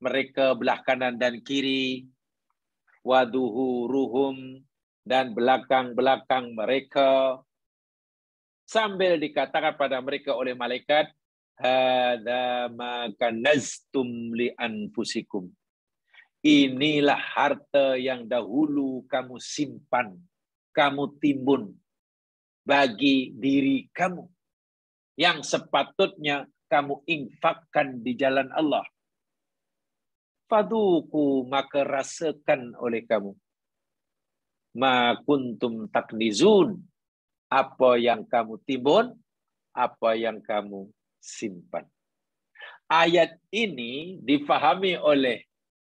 mereka belah kanan dan kiri, waduhuruhum, dan belakang-belakang mereka, sambil dikatakan pada mereka oleh malaikat, hadza ma kanaztum li anfusikum, inilah harta yang dahulu kamu simpan, kamu timbun bagi diri kamu, yang sepatutnya kamu infakkan di jalan Allah. Faduku, maka rasakan oleh kamu, ma kuntum taknizun, apa yang kamu timbun, apa yang kamu simpan. Ayat ini difahami oleh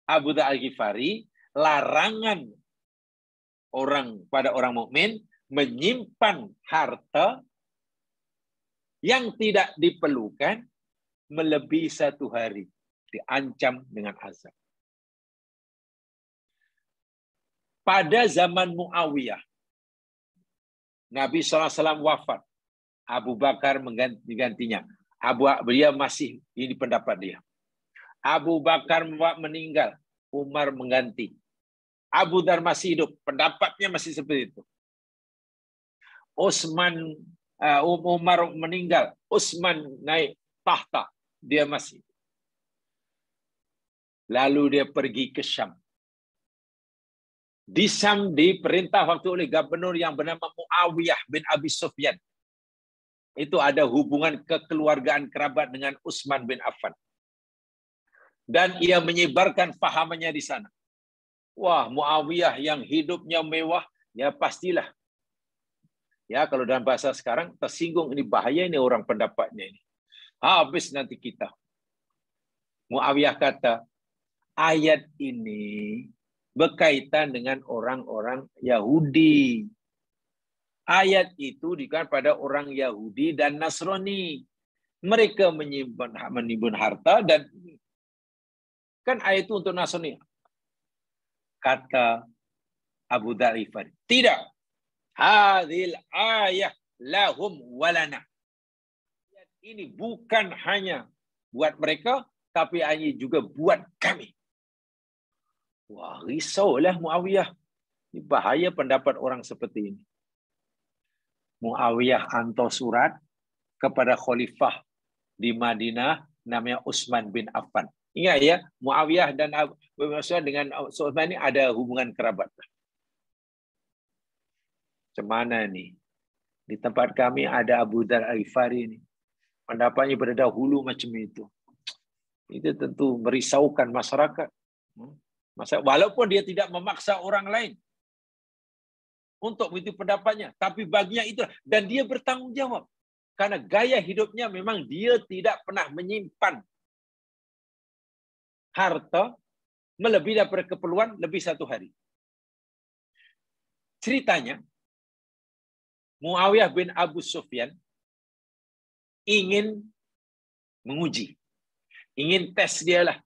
Abu Dzar Al-Ghifari larangan pada orang mukmin menyimpan harta yang tidak diperlukan melebihi 1 hari, diancam dengan azab. Pada zaman Muawiyah, Nabi SAW wafat, Abu Bakar menggantinya. Beliau masih, ini pendapat dia. Abu Bakar meninggal, Umar mengganti. Abu Dzar masih hidup, pendapatnya masih seperti itu. Umar meninggal, Utsman naik tahta, dia masih. Lalu dia pergi ke Syam. Di Syam diperintah waktu oleh gubernur yang bernama Muawiyah bin Abi Sufyan. Itu ada hubungan kekeluargaan kerabat dengan Utsman bin Affan. Dan ia menyebarkan fahamannya di sana. Wah, Muawiyah yang hidupnya mewah, ya pastilah. Ya, kalau dalam bahasa sekarang tersinggung, ini bahaya ini orang pendapatnya ini. Habis nanti kita. Muawiyah kata, ayat ini berkaitan dengan orang-orang Yahudi. Ayat itu dikatakan pada orang Yahudi dan Nasrani. Mereka menimbun harta dan kan ayat itu untuk Nasrani. Kata Abu Dzar Al-Ghifari, tidak. Hadhil ayah lahum walana. Ayat ini bukan hanya buat mereka, tapi hanya juga buat kami. Wah, risaulah Muawiyah. Ini bahaya pendapat orang seperti ini. Muawiyah hantar surat kepada khalifah di Madinah namanya Utsman bin Affan. Ingat ya, Muawiyah dan Abu Bakar dengan Utsman ini ada hubungan kerabat. Macam mana ni? Di tempat kami ada Abu Dzar Al-Ghifari ini. Pendapatnya pada dahulu macam itu. Itu tentu merisaukan masyarakat. Walaupun dia tidak memaksa orang lain untuk begitu pendapatnya, tapi baginya itu, dan dia bertanggung jawab. Karena gaya hidupnya memang dia tidak pernah menyimpan harta melebihi daripada keperluan lebih 1 hari. Ceritanya, Muawiyah bin Abu Sufyan ingin menguji, ingin tes dia lah.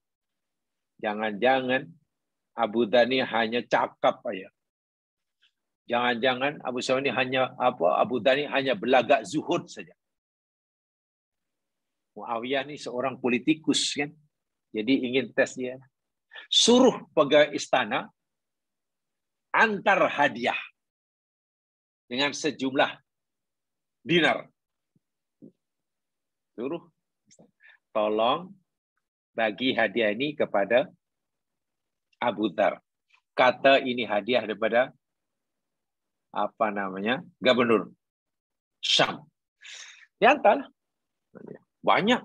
Jangan-jangan Abu Dhar ini hanya cakap aja. Jangan-jangan Abu Dhar ini hanya berlagak zuhud saja. Muawiyah ni seorang politikus kan. Jadi ingin tes dia. Suruh pegawai istana antar hadiah dengan sejumlah dinar. Suruh tolong bagi hadiah ini kepada Abu Dhar. Kata ini hadiah daripada Gubernur Syam. Diantar banyak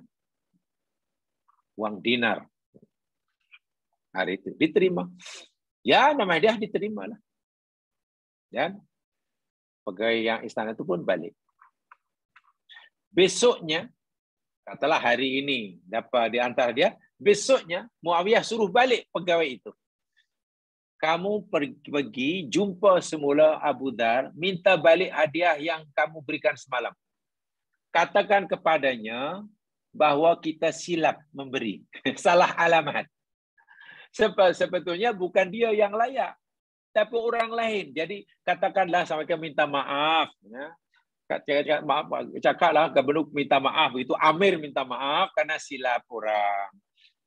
uang dinar. Hari itu diterima. Ya, nama dia diterima lah. Dan pegawai yang istana itu pun balik. Besoknya, katalah hari ini dapat diantar dia, besoknya Muawiyah suruh balik pegawai itu. Kamu pergi jumpa semula Abu Dhar, minta balik hadiah yang kamu berikan semalam. Katakan kepadanya bahwa kita silap memberi. Salah alamat. Sebetulnya bukan dia yang layak, tapi orang lain. Jadi katakanlah sampai minta maaf. Ya. Cakaplah Gubernur minta maaf. Itu Amir minta maaf karena silap orang.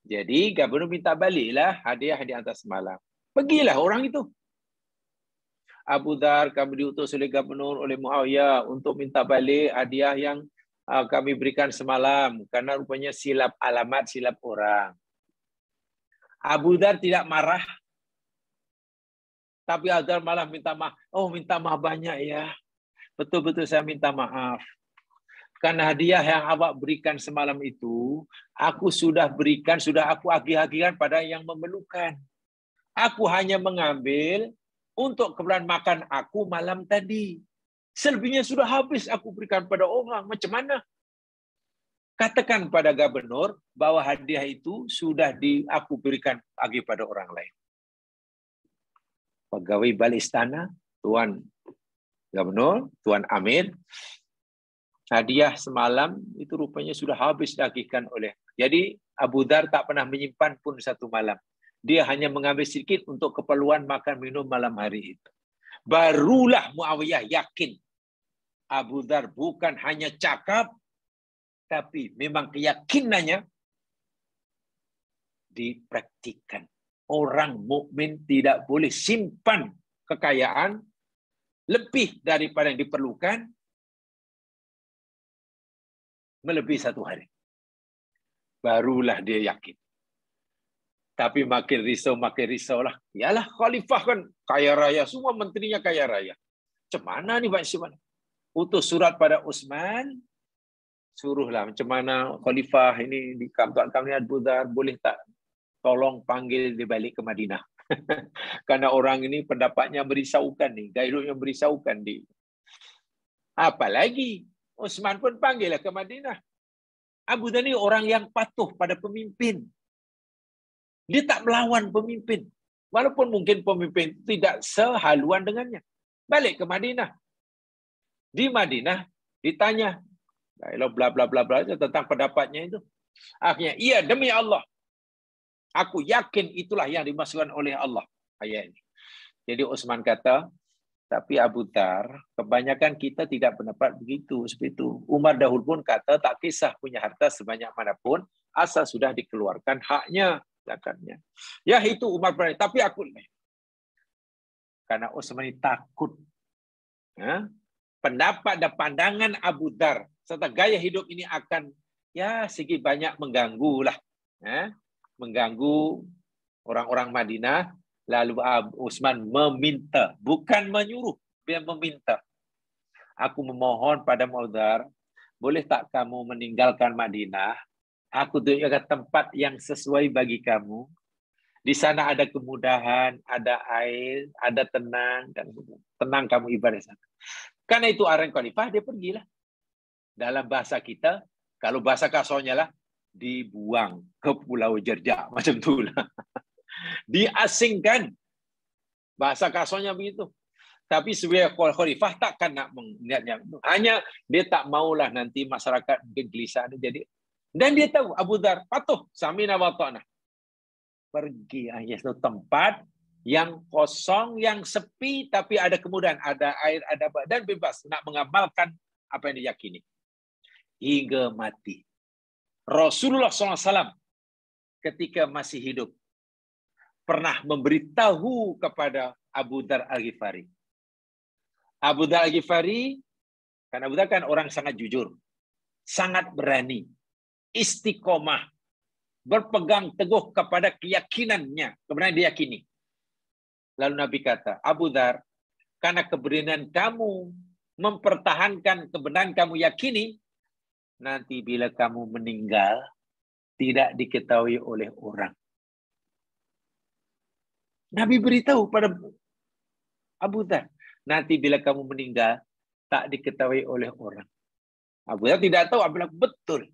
Jadi Gubernur minta baliklah hadiah di atas semalam. Pergilah orang itu. Abu Dhar, kami diutus oleh Gubernur, oleh Muawiyah untuk minta balik hadiah yang kami berikan semalam. Karena rupanya silap alamat, silap orang. Abu Dhar tidak marah. Tapi Abu Dhar malah minta maaf. Oh, minta maaf banyak ya. Betul-betul saya minta maaf. Karena hadiah yang awak berikan semalam itu, aku sudah berikan, sudah aku agih-agihkan pada yang memerlukan. Aku hanya mengambil untuk keperluan makan aku malam tadi. Selebihnya sudah habis aku berikan pada orang. Macam mana? Katakan pada Gubernur bahwa hadiah itu sudah aku berikan lagi pada orang lain. Pegawai balik istana, Tuan Gubernur, Tuan Amir, hadiah semalam itu rupanya sudah habis diagihkan oleh. Jadi Abu Dhar tak pernah menyimpan pun satu malam. Dia hanya mengambil sedikit untuk keperluan makan minum malam hari itu. Barulah Muawiyah yakin Abu Dhar bukan hanya cakap, tapi memang keyakinannya dipraktikkan. Orang mukmin tidak boleh simpan kekayaan lebih daripada yang diperlukan melebihi satu hari. Barulah dia yakin. Tapi makin risau lah. Yalah khalifah kan kaya raya, semua menterinya kaya raya. Macam mana ni macam mana? Utus surat pada Utsman, suruhlah macam mana khalifah ini di kantor kami Abu Dhar, boleh tak tolong panggil dia balik ke Madinah. Karena orang ini pendapatnya merisaukan ni, gaya merisaukan dia. Apalagi Utsman pun panggillah ke Madinah. Abu Dhar ni orang yang patuh pada pemimpin. Dia tak melawan pemimpin. Walaupun mungkin pemimpin tidak sehaluan dengannya. Balik ke Madinah. Di Madinah ditanya bla bla bla bla tentang pendapatnya itu. Akhirnya, iya demi Allah, aku yakin itulah yang dimaksudkan oleh Allah ayat ini. Jadi Utsman kata, tapi Abu Dhar, kebanyakan kita tidak pendapat begitu seperti itu. Umar dahulu pun kata tak kisah punya harta sebanyak manapun, asal sudah dikeluarkan haknya, zakatnya. Ya itu Umar berani, tapi aku karena Utsman takut. Ya, pendapat dan pandangan Abu Dhar serta gaya hidup ini akan segi banyak mengganggu lah. Mengganggu orang-orang Madinah. Lalu Utsman meminta, bukan menyuruh, dia meminta. Aku memohon pada Abu Dhar, boleh tak kamu meninggalkan Madinah? Aku tunjukkan tempat yang sesuai bagi kamu. Di sana ada kemudahan, ada air, ada tenang, dan tenang kamu ibadah sana. Karena itu arahan khalifah, dia pergilah. Dalam bahasa kita, kalau bahasa kasarnya lah, dibuang ke Pulau Jerjak. Macam itulah. Diasingkan. Bahasa kasarnya begitu. Tapi sebagai khalifah takkan nak melihatnya. Hanya dia tak maulah nanti masyarakat gelisah. Jadi, dan dia tahu Abu Dhar patuh. Samina wa ta'na. pergi. Hanya satu tempat yang kosong, yang sepi, tapi ada kemudahan, ada air, ada dan bebas nak mengamalkan apa yang diyakini hingga mati. Rasulullah SAW ketika masih hidup pernah memberitahu kepada Abu Dzar Al-Ghifari. Abu Dzar Al-Ghifari, kan Abu Dzar kan orang sangat jujur, sangat berani, istiqomah, berpegang teguh kepada keyakinannya, kebenaran yang diyakini. Lalu Nabi kata, Abu Dzar, karena keberanian kamu mempertahankan kebenaran kamu yakini, nanti bila kamu meninggal, tidak diketahui oleh orang. Nabi beritahu pada Abu Dzar, nanti bila kamu meninggal, tak diketahui oleh orang. Abu Dzar tidak tahu apabila betul.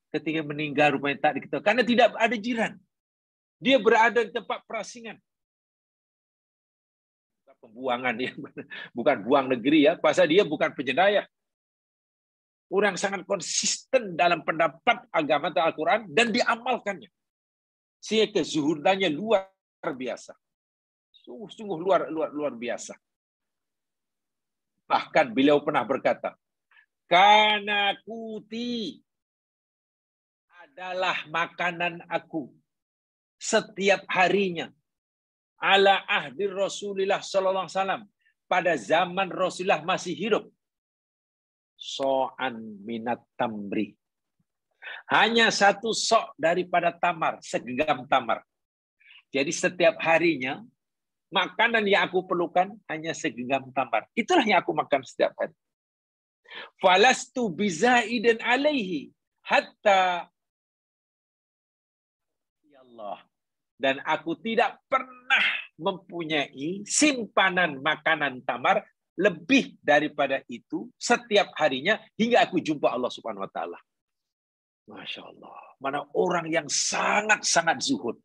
Ketika meninggal rupanya tak diketahui. Karena tidak ada jiran. Dia berada di tempat perasingan. Pembuangan dia, bukan buang negeri ya. Pasal dia bukan penjenayah. Orang sangat konsisten dalam pendapat agama atau Al-Quran dan diamalkannya. Sehingga kezuhudannya luar biasa. Sungguh luar biasa. Bahkan beliau pernah berkata, kana kuti adalah makanan aku setiap harinya ala ahdi Rasulullah sallallahu alaihi wasallam, pada zaman Rasulullah masih hidup, so'an minat tamri, hanya satu sok daripada tamar, segenggam tamar. Jadi setiap harinya makanan yang aku perlukan hanya segenggam tamar. Itulah yang aku makan setiap hari. Falastu bizaidin alaihi hatta ya Allah. Dan aku tidak pernah mempunyai simpanan makanan tamar lebih daripada itu setiap harinya hingga aku jumpa Allah Subhanahu wa taala. Masya Allah. Mana orang yang sangat-sangat zuhud.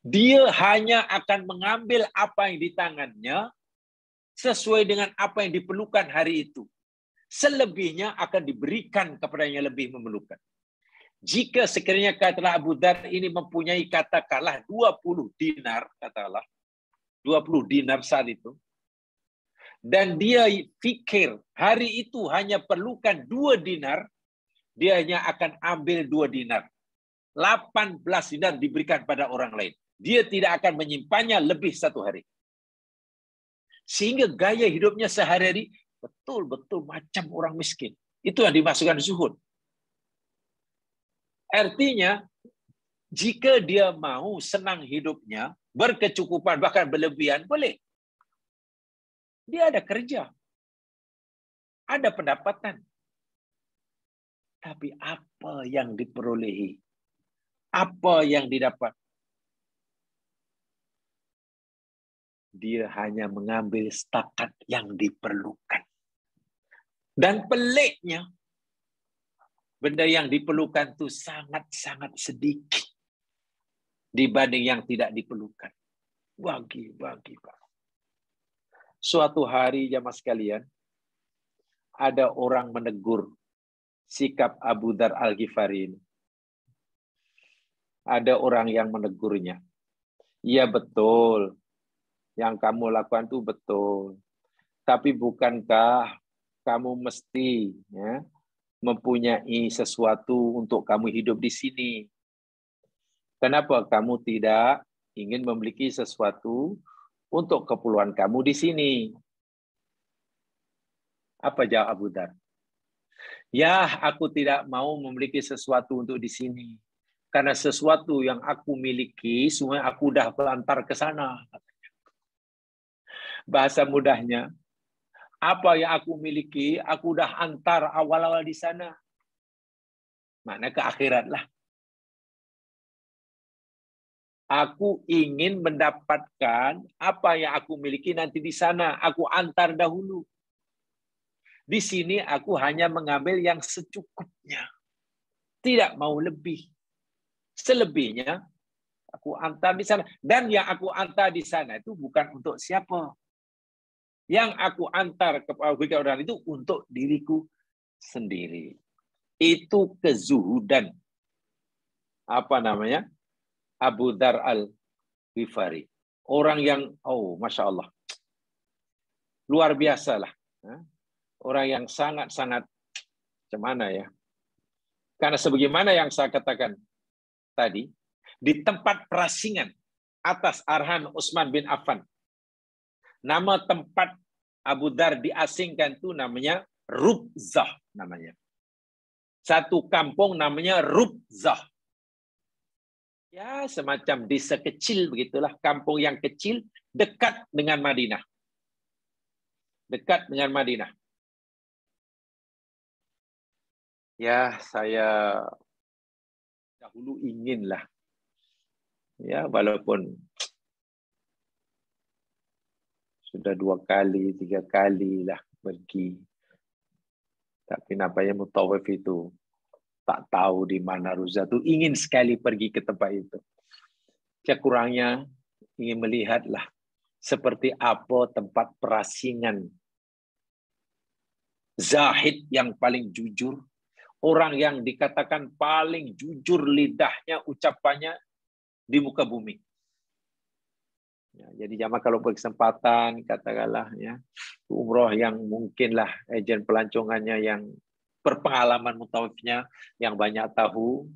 Dia hanya akan mengambil apa yang di tangannya sesuai dengan apa yang diperlukan hari itu. Selebihnya akan diberikan kepada yang lebih memerlukan. Jika sekiranya katalah Abu Dzar ini mempunyai katakanlah 20 dinar, katakanlah 20 dinar saat itu, dan dia fikir hari itu hanya perlukan 2 dinar, dia hanya akan ambil 2 dinar. 18 dinar diberikan pada orang lain. Dia tidak akan menyimpannya lebih 1 hari. Sehingga gaya hidupnya sehari-hari betul-betul macam orang miskin. Itu yang dimasukkan zuhud. Artinya, jika dia mau senang hidupnya, berkecukupan, bahkan berlebihan, boleh. Dia ada kerja. Ada pendapatan. Tapi apa yang diperolehi? Apa yang didapat? Dia hanya mengambil setakat yang diperlukan. Dan peliknya, benda yang diperlukan itu sangat-sangat sedikit dibanding yang tidak diperlukan. Bagi, Pak. Suatu hari jamaah sekalian, ada orang menegur sikap Abu Dzar Al-Ghifari ini. Ada orang yang menegurnya. Iya betul, yang kamu lakukan itu betul. Tapi bukankah kamu mesti mempunyai sesuatu untuk kamu hidup di sini? Kenapa kamu tidak ingin memiliki sesuatu untuk keperluan kamu di sini? Apa jawab Abu Dzar? Ya, aku tidak mau memiliki sesuatu untuk di sini. Karena sesuatu yang aku miliki, semua aku udah pelantar ke sana. Bahasa mudahnya, apa yang aku miliki, aku udah antar awal-awal di sana. Mana ke akhirat lah. Aku ingin mendapatkan apa yang aku miliki nanti di sana. Aku antar dahulu. Di sini aku hanya mengambil yang secukupnya. Tidak mau lebih. Selebihnya aku antar di sana. Dan yang aku antar di sana itu bukan untuk siapa. Yang aku antar kepada orang itu untuk diriku sendiri. Itu kezuhudan. Apa namanya? Abu Dzar Al-Ghifari. Orang yang, Masya Allah, luar biasa lah. Orang yang sangat-sangat, macam mana ya? Karena sebagaimana yang saya katakan tadi, di tempat perasingan atas arahan Utsman bin Affan, nama tempat Abu Dzar diasingkan itu namanya Rubzah namanya. Satu kampung namanya Rubzah. Ya, semacam desa kecil begitulah, kampung yang kecil dekat dengan Madinah. Dekat dengan Madinah. Ya, saya dahulu inginlah, ya walaupun sudah 2 kali, 3 kali lah pergi. Tapi nampaknya mutawif itu tak tahu di mana Rubzah itu, ingin sekali pergi ke tempat itu. Kurangnya ingin melihatlah seperti apa tempat perasingan zahid yang paling jujur, orang yang dikatakan paling jujur lidahnya, ucapannya di muka bumi. Ya, jadi jamaah kalau berkesempatan, katakanlah ya, umroh yang mungkinlah agen pelancongannya yang berpengalaman mutawifnya, yang banyak tahu,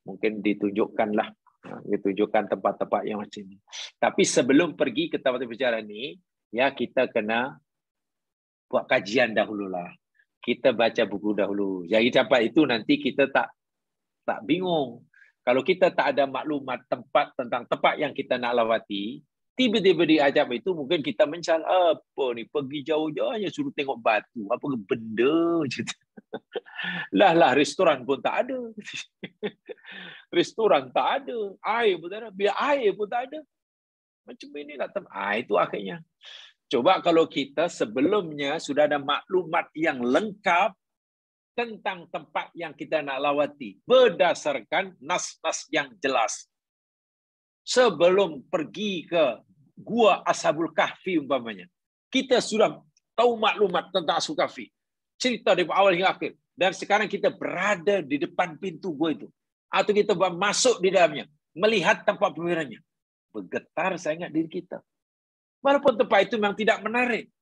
mungkin ditunjukkanlah, ditunjukkan tempat-tempat yang macam ini. Tapi sebelum pergi ke tempat berbicara ini, ya kita kena buat kajian dahululah. Kita baca buku dahulu. Jadi sampai itu nanti kita tak bingung. Kalau kita tak ada maklumat tempat tentang tempat yang kita nak lawati, tiba-tiba diajak itu, mungkin kita mencal, apa ni, pergi jauh-jauh hanya suruh tengok batu, apa ke benda macam tu. Lah restoran pun tak ada. Restoran tak ada, air pun tak ada, biar air pun tak ada. Macam ini nak itu akhirnya. Coba kalau kita sebelumnya sudah ada maklumat yang lengkap tentang tempat yang kita nak lawati berdasarkan nas-nas yang jelas. Sebelum pergi ke Gua Ashabul Kahfi umpamanya, kita sudah tahu maklumat tentang Ashabul Kahfi. Cerita dari awal hingga akhir. Dan sekarang kita berada di depan pintu gua itu. Atau kita masuk di dalamnya, melihat tempat pembirannya. Bergetar saya ingat diri kita. Walaupun tempat itu memang tidak menarik.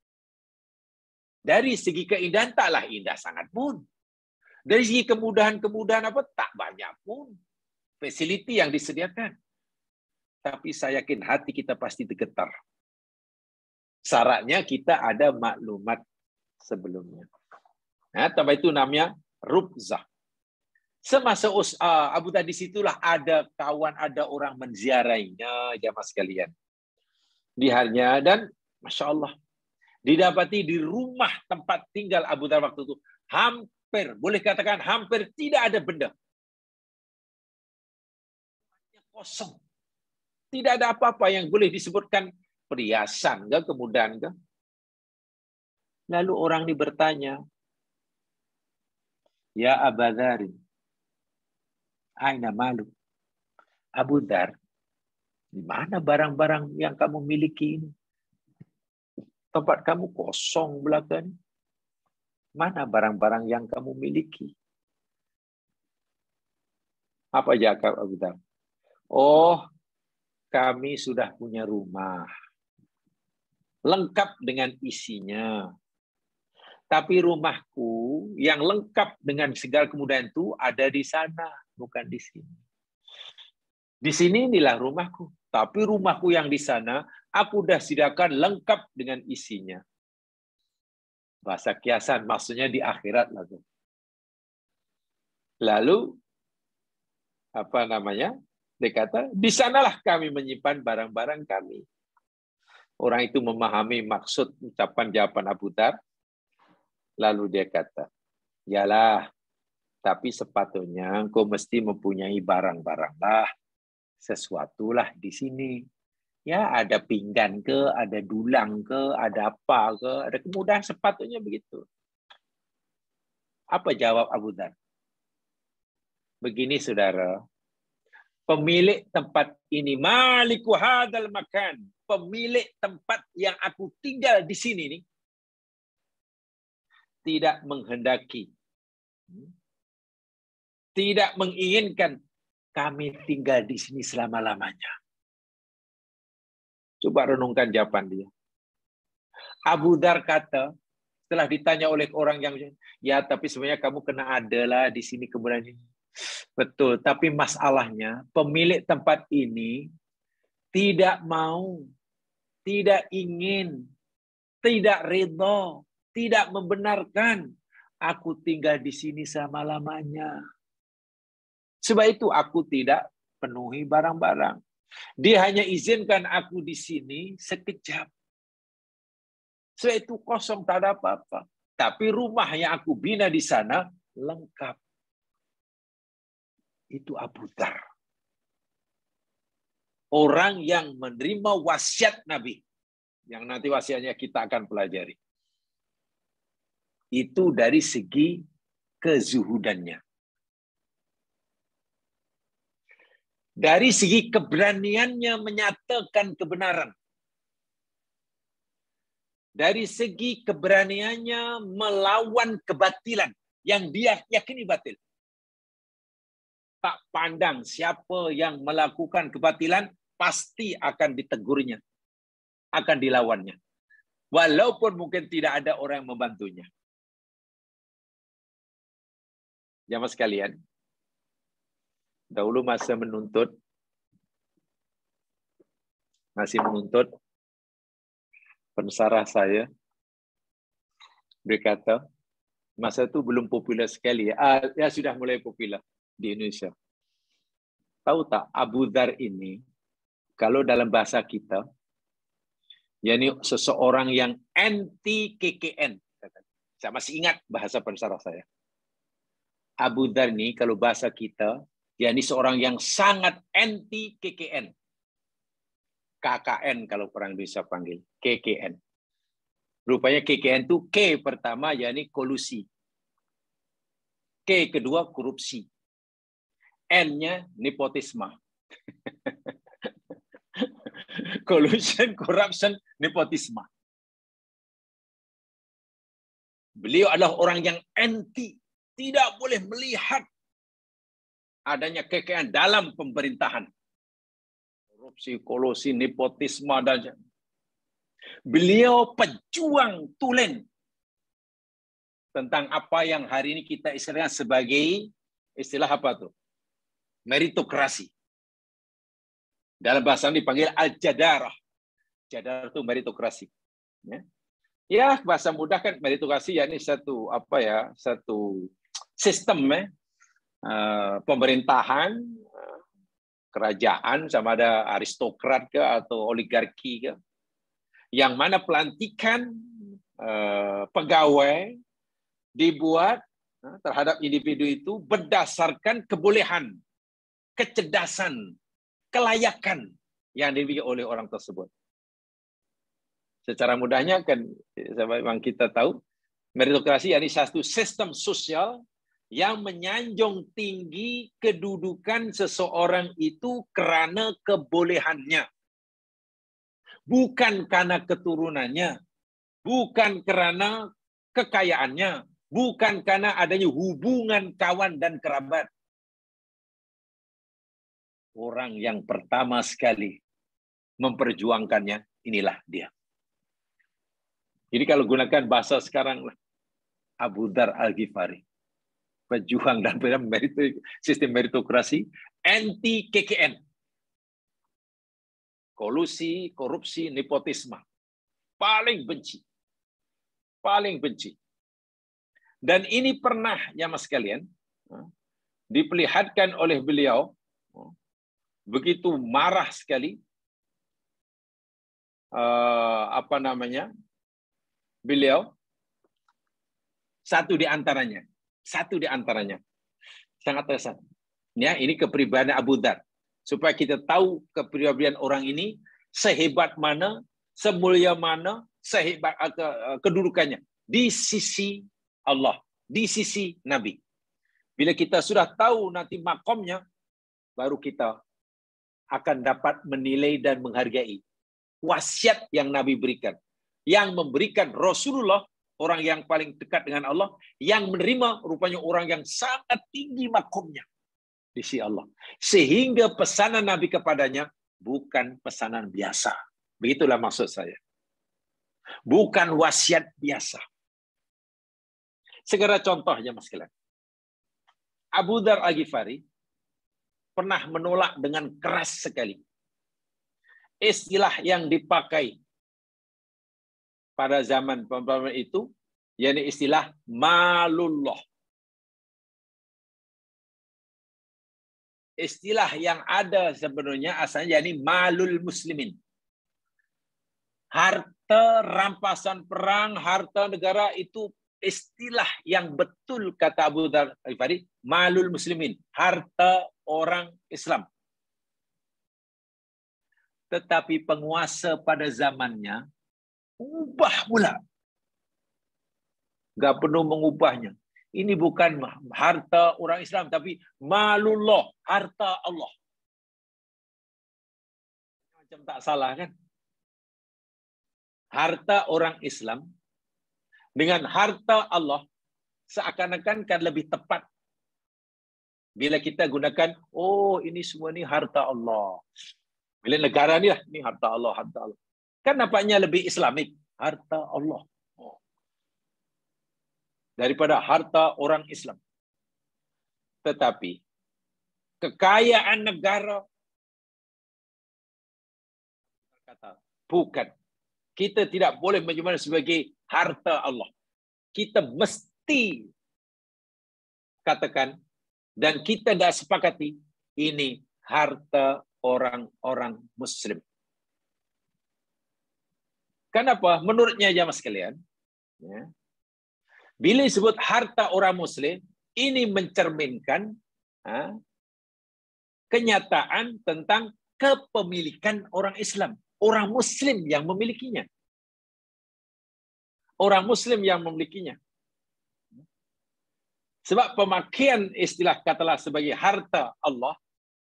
Dari segi keindahan taklah indah sangat pun. Dari segi kemudahan-kemudahan apa tak banyak pun. Fasiliti yang disediakan. Tapi saya yakin hati kita pasti tergetar. Syaratnya kita ada maklumat sebelumnya. Nah, tempat itu namanya Rubzah. Semasa Abu Dzar di situlah ada kawan, ada orang menziarahinya, jamaah sekalian. Di harinya, dan Masya Allah, didapati di rumah tempat tinggal Abu Dzar waktu itu hampir, boleh katakan hampir tidak ada benda. Kosong. Tidak ada apa-apa yang boleh disebutkan perhiasan ke, kemudahan ke. Lalu orang ini bertanya, ya Abu Dzar, aina malu? Abu Dzar, di mana barang-barang yang kamu miliki ini? Tempat kamu kosong belakang. Mana barang-barang yang kamu miliki? Apa jawab Abu Dzar? Oh, kami sudah punya rumah. Lengkap dengan isinya. Tapi rumahku yang lengkap dengan segala kemudahan itu ada di sana, bukan di sini. Di sini inilah rumahku. Tapi rumahku yang di sana, aku sudah sediakan lengkap dengan isinya. Bahasa kiasan, maksudnya di akhirat lagi. Lalu, apa namanya? Dia kata, di sanalah kami menyimpan barang-barang kami. Orang itu memahami maksud ucapan jawaban Abu Dzar. Lalu dia kata, yalah, tapi sepatutnya engkau mesti mempunyai barang-barang lah. Sesuatulah di sini. Ya, ada pinggan ke, ada dulang ke, ada apa ke, ada kemudahan, sepatutnya begitu. Apa jawab Abu Dzar? Begini saudara, pemilik tempat ini, maliku hadal makan, pemilik tempat yang aku tinggal di sini nih, tidak menghendaki, tidak menginginkan kami tinggal di sini selama-lamanya. Coba renungkan jawaban dia. Abu Dzar kata, setelah ditanya oleh orang yang, ya tapi sebenarnya kamu kena adalah di sini kemudian ini. Betul, tapi masalahnya pemilik tempat ini tidak mau, tidak ingin, tidak ridho, tidak membenarkan aku tinggal di sini selama-lamanya. Sebab itu aku tidak penuhi barang-barang. Dia hanya izinkan aku di sini sekejap. Sebab itu kosong, tak ada apa-apa. Tapi rumah yang aku bina di sana lengkap. Itu Abu Dzar. Orang yang menerima wasiat Nabi. Yang nanti wasiatnya kita akan pelajari. Itu dari segi kezuhudannya. Dari segi keberaniannya menyatakan kebenaran. Dari segi keberaniannya melawan kebatilan yang dia yakini batil. Tak pandang siapa yang melakukan kebatilan, pasti akan ditegurnya, akan dilawannya. Walaupun mungkin tidak ada orang yang membantunya. Jamaah sekalian, dahulu masih menuntut, pensarah saya berkata, masa itu belum populer sekali. Ya sudah mulai populer di Indonesia. Tahu tak, Abu Dzar ini, kalau dalam bahasa kita, yakni seseorang yang anti KKN. Saya masih ingat bahasa pensarah saya. Abu Dzar ini, kalau bahasa kita, yakni seorang yang sangat anti KKN. KKN kalau orang bisa panggil, KKN. Rupanya KKN itu K pertama, yakni kolusi. K kedua, korupsi. N-nya nepotisme. Collusion, corruption, nepotisme. Beliau adalah orang yang anti, tidak boleh melihat adanya KKN dalam pemerintahan. Korupsi, kolusi, nepotisme, dan beliau pejuang tulen tentang apa yang hari ini kita istilahkan sebagai istilah apa tuh? Meritokrasi. Dalam bahasa ini dipanggil al-jadarah. Jadarah itu meritokrasi. Ya, bahasa mudah kan meritokrasi, yakni satu sistem pemerintahan, kerajaan, sama ada aristokrat ke atau oligarki ke, yang mana pelantikan pegawai dibuat terhadap individu itu berdasarkan kebolehan, kecerdasan, kelayakan yang dimiliki oleh orang tersebut. Secara mudahnya kan, memang kita tahu, meritokrasi yakni satu sistem sosial yang menyanjung tinggi kedudukan seseorang itu karena kebolehannya. Bukan karena keturunannya, bukan karena kekayaannya, bukan karena adanya hubungan kawan dan kerabat. Orang yang pertama sekali memperjuangkannya, inilah dia. Jadi kalau gunakan bahasa sekarang, Abu Dzar Al-Ghifari, pejuang dan sistem meritokrasi, anti KKN. Kolusi, korupsi, nepotisme. Paling benci. Paling benci. Dan ini pernah, ya mas sekalian, diperlihatkan oleh beliau, begitu marah sekali, beliau, satu di antaranya, sangat terkesan. Ya, ini kepribadian Abu Dzar. Supaya kita tahu kepribadian orang ini sehebat mana, semulia mana, sehebat kedudukannya di sisi Allah, di sisi Nabi. Bila kita sudah tahu nanti makomnya, baru kita akan dapat menilai dan menghargai wasiat yang Nabi berikan. Yang memberikan Rasulullah, orang yang paling dekat dengan Allah, yang menerima rupanya orang yang sangat tinggi makomnya. di sisi Allah. Sehingga pesanan Nabi kepadanya bukan pesanan biasa. Begitulah maksud saya. Bukan wasiat biasa. Segera contohnya Mas Kilan. Abu Dzar Al-Ghifari pernah menolak dengan keras sekali istilah yang dipakai pada zaman pembangunan itu, yakni istilah malullah. Istilah yang ada sebenarnya asalnya yakni malul muslimin. Harta rampasan perang, harta negara itu istilah yang betul kata Abu Dzar Al-Ghifari, malul muslimin, harta orang Islam. Tetapi penguasa pada zamannya ubah pula. Nggak perlu mengubahnya. Ini bukan harta orang Islam, tapi malullah, harta Allah. Macam tak salah kan? Harta orang Islam dengan harta Allah seakan-akan kan lebih tepat. Bila kita gunakan, oh ini semua ni harta Allah. Bila negara ni lah, ni harta Allah, harta Allah. Kan nampaknya lebih Islamik, harta Allah. Daripada harta orang Islam. Tetapi, kekayaan negara, kata, bukan. Kita tidak boleh menyebutnya sebagai harta Allah. Kita mesti katakan, dan kita dah sepakati, ini harta orang-orang Muslim. Kenapa? Menurutnya jamaah sekalian, ya, bila disebut harta orang Muslim, ini mencerminkan kenyataan tentang kepemilikan orang Islam. Orang Muslim yang memilikinya. Orang Muslim yang memilikinya. Sebab pemakaian istilah katalah sebagai harta Allah,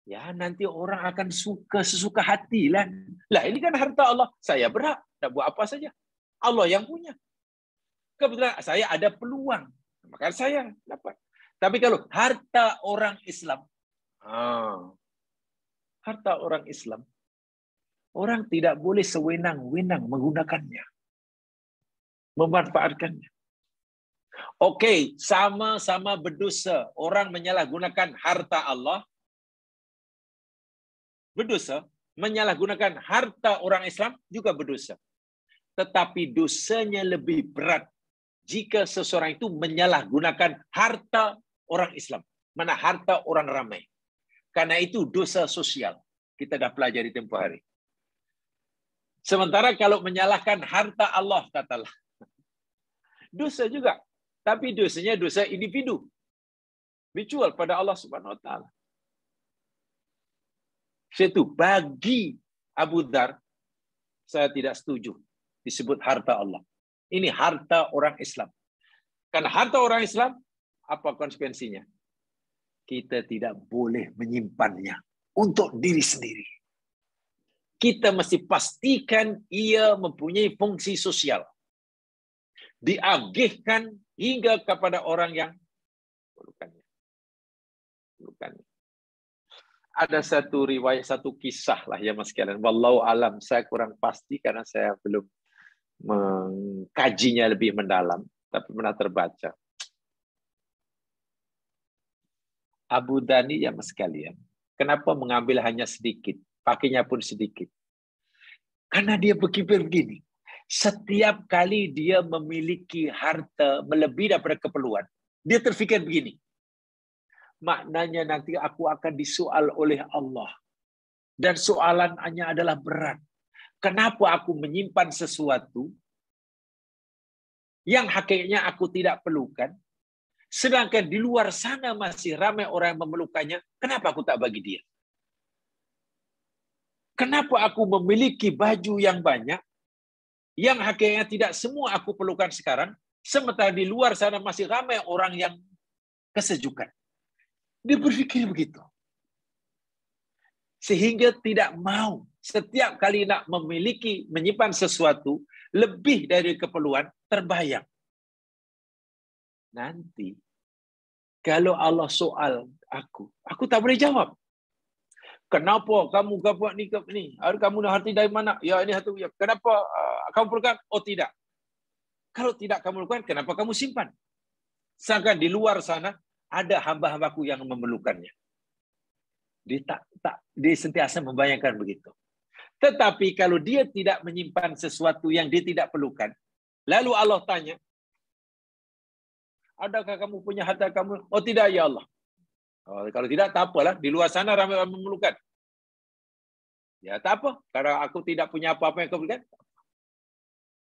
ya nanti orang akan suka sesuka hati lah. Lah ini kan harta Allah. Saya berhak nak buat apa saja. Allah yang punya. Kebetulan saya ada peluang. Maka saya dapat. Tapi kalau harta orang Islam. Harta orang Islam. Orang tidak boleh sewenang-wenang menggunakannya. Memanfaatkannya. Okey, sama-sama berdosa. Orang menyalahgunakan harta Allah. Berdosa. Menyalahgunakan harta orang Islam juga berdosa. Tetapi dosanya lebih berat jika seseorang itu menyalahgunakan harta orang Islam. Mana harta orang ramai. Karena itu dosa sosial. Kita dah pelajari tempoh hari. Sementara kalau menyalahkan harta Allah, katalah. Dosa juga. Tapi dosanya dosa individu. Bicual pada Allah Subhanahu Wa Taala. Itu bagi Abu Dzar, saya tidak setuju disebut harta Allah. Ini harta orang Islam. Karena harta orang Islam, apa konsekuensinya? Kita tidak boleh menyimpannya untuk diri sendiri. Kita mesti pastikan ia mempunyai fungsi sosial. Diagihkan hingga kepada orang yang memerlukannya. Ada satu riwayat, satu kisah lah ya mas sekalian. Wallahu alam, saya kurang pasti karena saya belum mengkajinya lebih mendalam, tapi pernah terbaca. Abu Dhani ya mas sekalian, kenapa mengambil hanya sedikit, pakainya pun sedikit? Karena dia berpikir begini, setiap kali dia memiliki harta melebihi daripada keperluan, dia terfikir begini, maknanya nanti aku akan disoal oleh Allah. Dan soalannya adalah berat. Kenapa aku menyimpan sesuatu yang hakikatnya aku tidak perlukan, sedangkan di luar sana masih ramai orang yang memerlukannya, kenapa aku tak bagi dia? Kenapa aku memiliki baju yang banyak, yang hakikatnya tidak semua aku perlukan sekarang, sementara di luar sana masih ramai orang yang kesejukan. Dia berpikir begitu. Sehingga tidak mau setiap kali nak memiliki, menyimpan sesuatu lebih dari keperluan, terbayang. Nanti, kalau Allah soal, Aku tak boleh jawab. Kenapa kamu buat ni? Kamu nak harta dari mana? Ya, ini satu. Ya. Kenapa kamu perlukan? Oh, tidak. Kalau tidak kamu lakukan, kenapa kamu simpan? Sedangkan di luar sana ada hamba-hambaku yang memerlukannya. Dia sentiasa membayangkan begitu. Tetapi kalau dia tidak menyimpan sesuatu yang dia tidak perlukan, lalu Allah tanya, adakah kamu punya harta kamu? Oh, tidak, ya Allah. Oh, kalau tidak, tak apalah. Di luar sana ramai orang memerlukan. Ya, tak apa. Kalau aku tidak punya apa-apa yang kau berikan.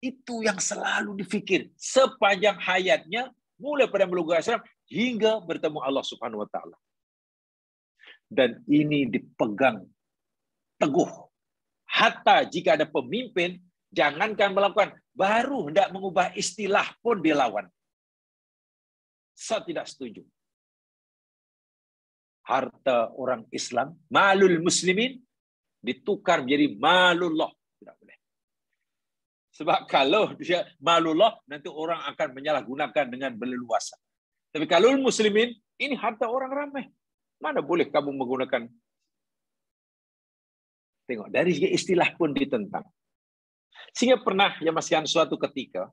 Itu yang selalu difikir sepanjang hayatnya, mulai pada melugu asram hingga bertemu Allah Subhanahu Wa Taala. Dan ini dipegang teguh. Hatta jika ada pemimpin, jangankan melakukan, baru hendak mengubah istilah pun dilawan. Saya tidak setuju. Harta orang Islam, malul muslimin, ditukar menjadi malullah. Tidak boleh. Sebab kalau dia malullah, nanti orang akan menyalahgunakan dengan berleluasa. Tapi kalau muslimin, ini harta orang ramai. Mana boleh kamu menggunakan? Tengok, dari segi istilah pun ditentang. Sehingga pernah, ya masih suatu ketika,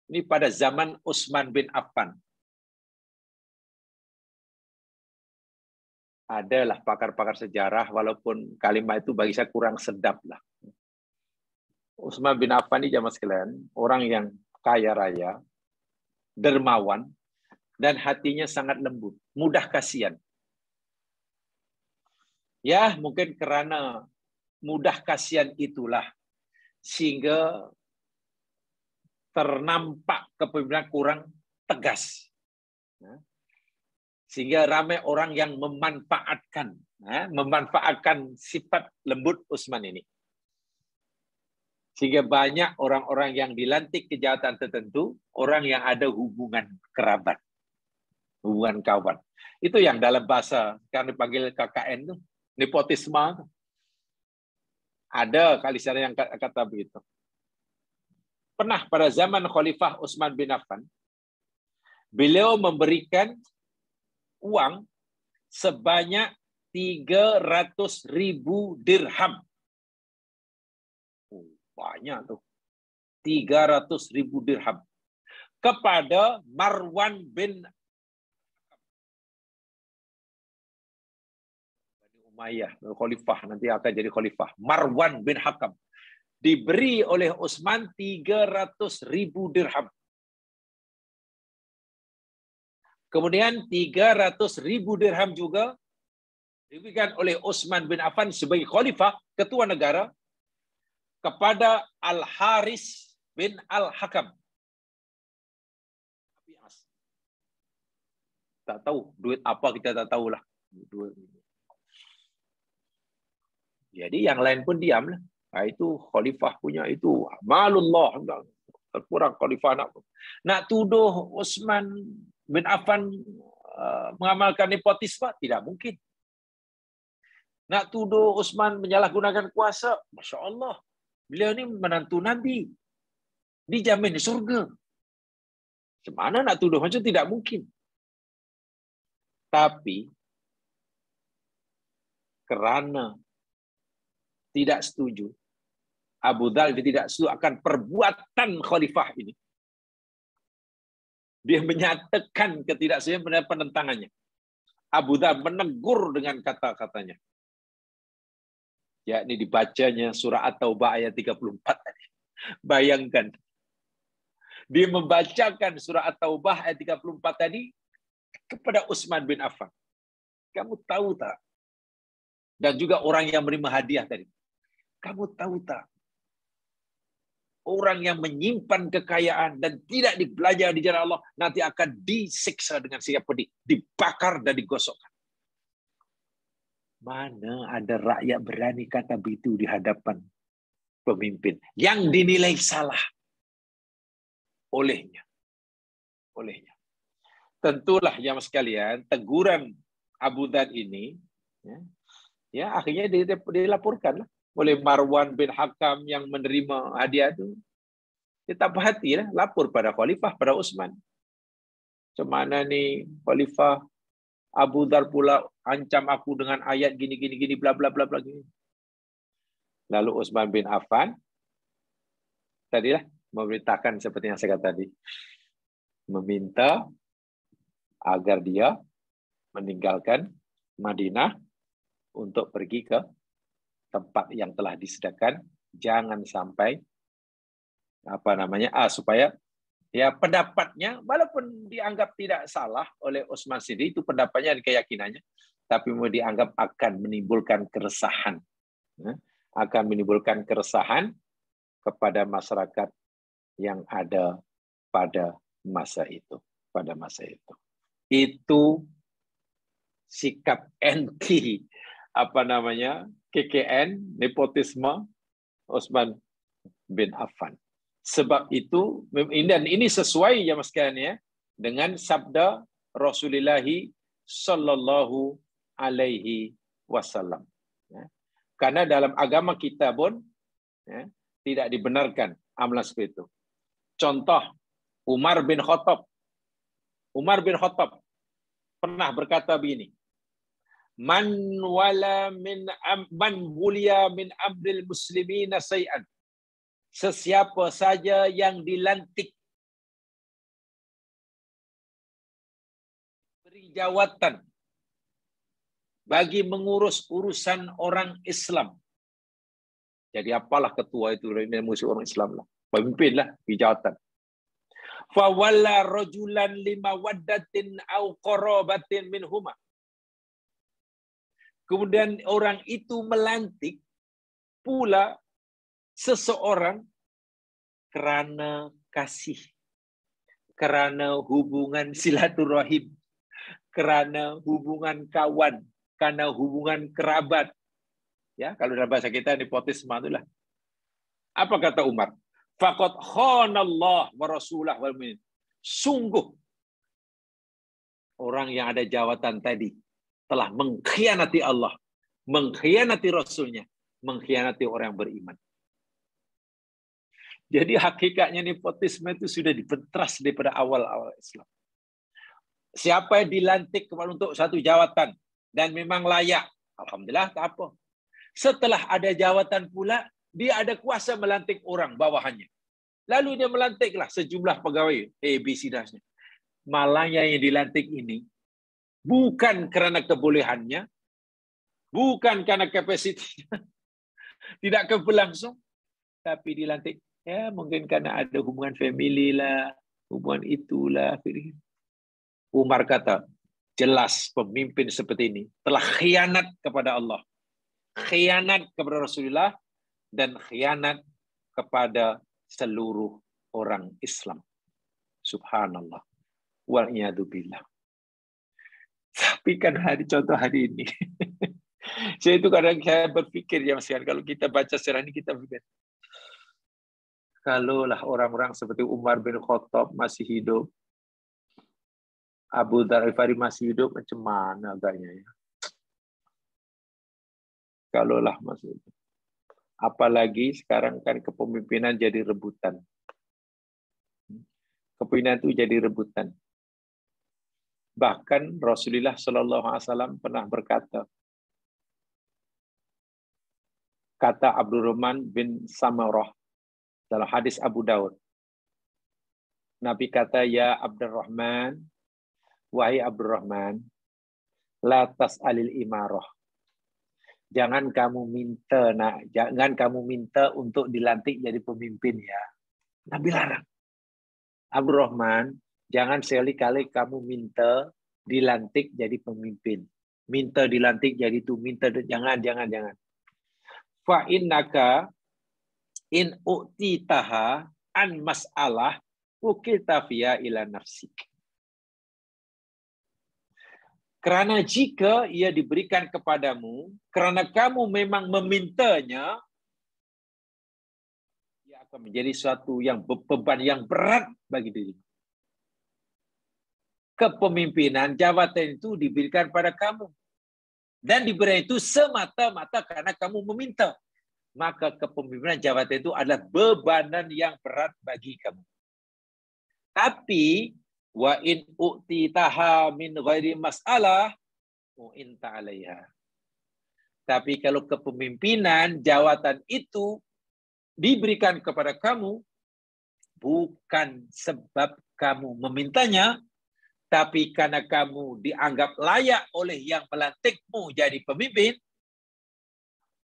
ini pada zaman Utsman bin Affan, adalah pakar-pakar sejarah, walaupun kalimat itu bagi saya kurang sedap lah. Utsman bin Affan ini jamaah sekalian, orang yang kaya raya, dermawan, dan hatinya sangat lembut, mudah kasihan. Ya, mungkin karena mudah kasihan itulah, sehingga ternampak kepemimpinan kurang tegas. Sehingga ramai orang yang memanfaatkan sifat lembut Utsman ini. Sehingga banyak orang-orang yang dilantik kejahatan tertentu, orang yang ada hubungan kerabat, hubungan kawan. Itu yang dalam bahasa sekarang dipanggil KKN itu, nepotisme. Ada kali saya yang kata begitu. Pernah pada zaman Khalifah Utsman bin Affan, beliau memberikan uang sebanyak 300.000 dirham. Banyak tuh. 300.000 dirham. Kepada Marwan bin Umayyah, khalifah, nanti akan jadi khalifah. Marwan bin Hakam. Diberi oleh Utsman 300.000 dirham. Kemudian 300.000 dirham juga diberikan oleh Utsman bin Affan sebagai khalifah, ketua negara, kepada Al-Haris bin Al-Hakam. Tak tahu duit apa, kita tak tahulah. Jadi yang lain pun diamlah. Itu khalifah punya itu malullah. Kurang khalifah nak tuduh Utsman bin Affan mengamalkan nepotisme, tidak mungkin. Nak tuduh Utsman menyalahgunakan kuasa, Masya Allah. Beliau ini menantu Nabi. Dijamin di surga. Semana nak tuduh macam tidak mungkin. Tapi kerana tidak setuju, Abu Dhal tidak setuju akan perbuatan khalifah ini. Dia menyatakan ketidaksetujuan pada penentangannya. Abu Dhal menegur dengan kata-katanya. Yakni dibacanya surah At-Taubah ayat 34 tadi. Bayangkan. Dia membacakan surah At-Taubah ayat 34 tadi kepada Utsman bin Affan. Kamu tahu tak? Dan juga orang yang menerima hadiah tadi. Kamu tahu tak? Orang yang menyimpan kekayaan dan tidak dibelajar di jalan Allah nanti akan disiksa dengan siksa pedih, dibakar dan digosokkan. Mana ada rakyat berani kata begitu di hadapan pemimpin yang dinilai salah olehnya. Tentulah yang sekalian, teguran Abu Dhal ini ya akhirnya dilaporkan oleh Marwan bin Hakam yang menerima hadiah itu. Dia tak berhati lah, lapor pada khalifah, pada Utsman. Macam mana ni khalifah Abu Dhar pula ancam aku dengan ayat gini bla bla bla bla gini. Lalu Utsman bin Affan tadilah memerintahkan seperti yang saya kata tadi, meminta agar dia meninggalkan Madinah untuk pergi ke tempat yang telah disediakan, jangan sampai supaya ya pendapatnya walaupun dianggap tidak salah oleh Utsman sendiri, itu pendapatnya dan keyakinannya, tapi mau dianggap akan menimbulkan keresahan, kepada masyarakat yang ada pada masa itu. Itu sikap anti KKN, nepotisme Utsman bin Affan. Sebab itu, dan ini sesuai ya mas sekalian ya, dengan sabda Rasulullah Sallallahu Alaihi Wasallam. Karena dalam agama kita pun tidak dibenarkan amalan seperti itu. Contoh, Umar bin Khattab pernah berkata begini, Man wuliya min amril muslimina say'an. Sesiapa saja yang dilantik beri jawatan bagi mengurus urusan orang Islam. Jadi apalah ketua itu, musuh orang Islam lah. Pemimpinlah di jawatan. Fa walla rajulan lima waddatin au qarabatin minhuma. Kemudian orang itu melantik pula seseorang karena kasih, karena hubungan silaturahim, karena hubungan kawan, karena hubungan kerabat. Ya, kalau dalam bahasa kita nepotisme itulah. Apa kata Umar? Faqad khanallah wa rasulah wal mu'minin. Sungguh orang yang ada jawatan tadi telah mengkhianati Allah, mengkhianati Rasulnya, mengkhianati orang yang beriman. Jadi hakikatnya nepotisme itu sudah dibentras daripada awal-awal Islam. Siapa yang dilantik untuk satu jawatan dan memang layak, alhamdulillah tak apa. Setelah ada jawatan pula, dia ada kuasa melantik orang bawahannya. Lalu dia melantiklah sejumlah pegawai ABC-nya. Malahnya yang dilantik ini bukan karena kebolehannya, bukan karena kapasitinya, tidak berlangsung, tapi dilantik ya mungkin karena ada hubungan family lah, hubungan itulah. Umar kata, jelas pemimpin seperti ini telah khianat kepada Allah, khianat kepada Rasulullah, dan khianat kepada seluruh orang Islam. Subhanallah. Wa'iyadzubillah. Tapi kan contoh hari ini. Saya itu kadang saya berpikir ya Mas, kalau kita baca sejarah ini kita pikir, kalaulah orang-orang seperti Umar bin Khattab masih hidup, Abu Dhar Ghifari masih hidup, macam mana agaknya ya? Kalaulah masih hidup. Apalagi sekarang kan kepemimpinan jadi rebutan. Kepemimpinan itu jadi rebutan. Bahkan Rasulullah SAW pernah berkata, kata Abdurrahman bin Samarah dalam hadis Abu Daud. Nabi kata, ya Abdurrahman, wahai Abdurrahman, la tas'alil imarah. Jangan kamu minta untuk dilantik jadi pemimpin ya. Nabi larang. Abdurrahman, jangan sekali-kali kamu minta dilantik jadi pemimpin. Minta dilantik jadi itu, jangan. Fa innaka in u'titaha an mas'alah ukilta fiya ila nafsik. Karena jika ia diberikan kepadamu, karena kamu memang memintanya, ia akan menjadi suatu yang beban yang berat bagi dirimu. Kepemimpinan, jabatan itu diberikan pada kamu. Dan diberi itu semata-mata karena kamu meminta. Maka kepemimpinan jabatan itu adalah bebanan yang berat bagi kamu. Tapi, Wa in u'titaha min ghairi mas'alah u'inta 'alaiha. Tapi kalau kepemimpinan jawatan itu diberikan kepada kamu bukan sebab kamu memintanya, tapi karena kamu dianggap layak oleh yang melantikmu jadi pemimpin,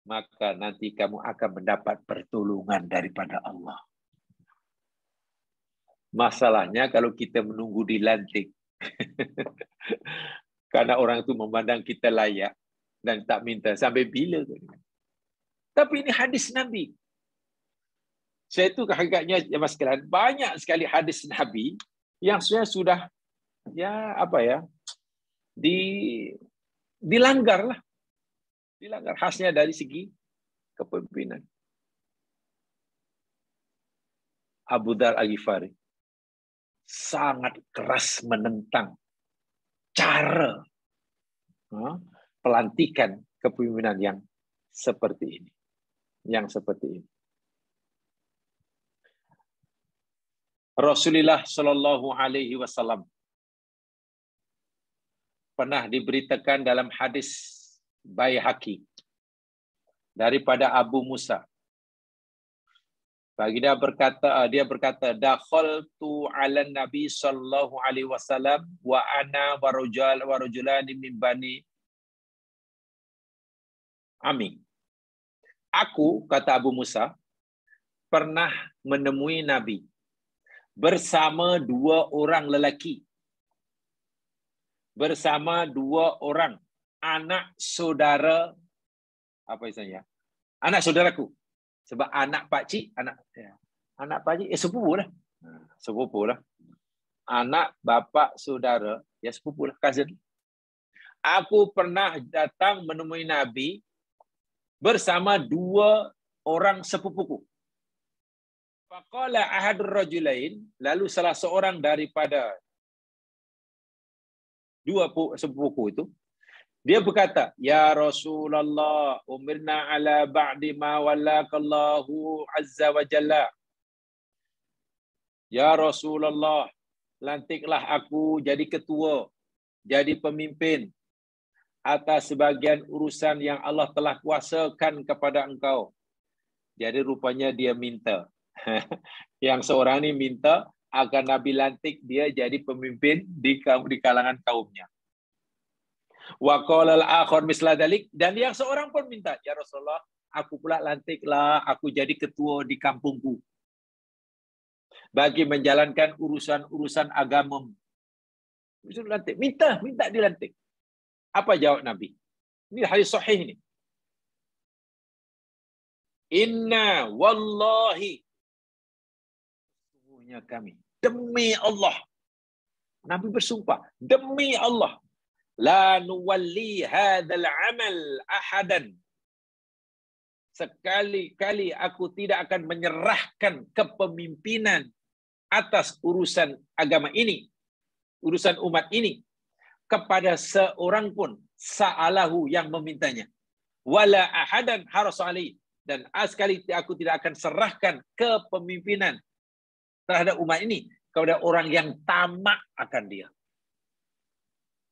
maka nanti kamu akan mendapat pertolongan daripada Allah. Masalahnya kalau kita menunggu dilantik, karena orang itu memandang kita layak dan tak minta, sampai bila? Tapi ini hadis Nabi. Saya itu hakikatnya, jemaah sekalian, banyak sekali hadis Nabi yang sudah dilanggar lah. Dilanggar khasnya dari segi kepemimpinan. Abu Dzar Al-Ghifari sangat keras menentang cara pelantikan kepemimpinan yang seperti ini. Rasulullah Shallallahu Alaihi Wasallam pernah diberitakan dalam hadis Baihaqi daripada Abu Musa. Dia berkata, dakhaltu 'ala Nabi sallallahu alaihi wasallam wa ana wa rajulani min bani Ami. Aku, kata Abu Musa, pernah menemui Nabi bersama dua orang lelaki. Bersama dua orang anak saudara, apa istilahnya? Anak saudaraku. Sebab anak pakcik, anak pakcik, sepupu lah. Sepupu lah. Anak bapa saudara, ya sepupu lah, cousin. Aku pernah datang menemui Nabi bersama dua orang sepupuku. Faqala ahadur rajulain, lalu salah seorang daripada dua sepupuku itu, dia berkata, ya Rasulullah, umirna ala ba'di ma walakallahu azza wa jalla. Ya Rasulullah, lantiklah aku jadi ketua, jadi pemimpin atas sebagian urusan yang Allah telah kuasakan kepada engkau. Jadi rupanya dia minta. Yang seorang ini minta agar Nabi lantik dia jadi pemimpin di kalangan kaumnya. Wa qala al-akhar misla dalik, dan yang seorang pun minta, ya Rasulullah, aku pula lantiklah aku jadi ketua di kampungku bagi menjalankan urusan-urusan agama. Minta dilantik. Apa jawab Nabi? Ini hadis sahih ini. Inna wallahi, sesungguhnya kami, demi Allah. Nabi bersumpah, demi Allah, la nuwalli hadzal amal ahadan. Sekali-kali aku tidak akan menyerahkan kepemimpinan atas urusan agama ini, urusan umat ini, kepada seorang pun sa'alahu yang memintanya. Wala ahadan haras alaihi, dan sekali aku tidak akan serahkan kepemimpinan terhadap umat ini kepada orang yang tamak akan dia.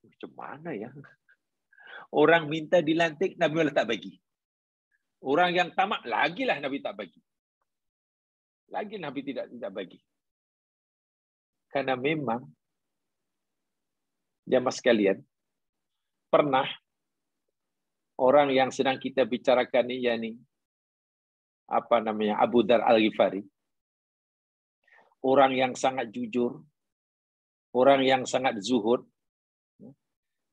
Macam mana ya? Orang minta dilantik, Nabi malah tak bagi. Orang yang tamak, lagilah Nabi tak bagi. Lagi Nabi tidak bagi. Karena memang, jamaah sekalian, pernah orang yang sedang kita bicarakan ini, yakni Abu Dzar Al-Ghifari, orang yang sangat jujur, orang yang sangat zuhud,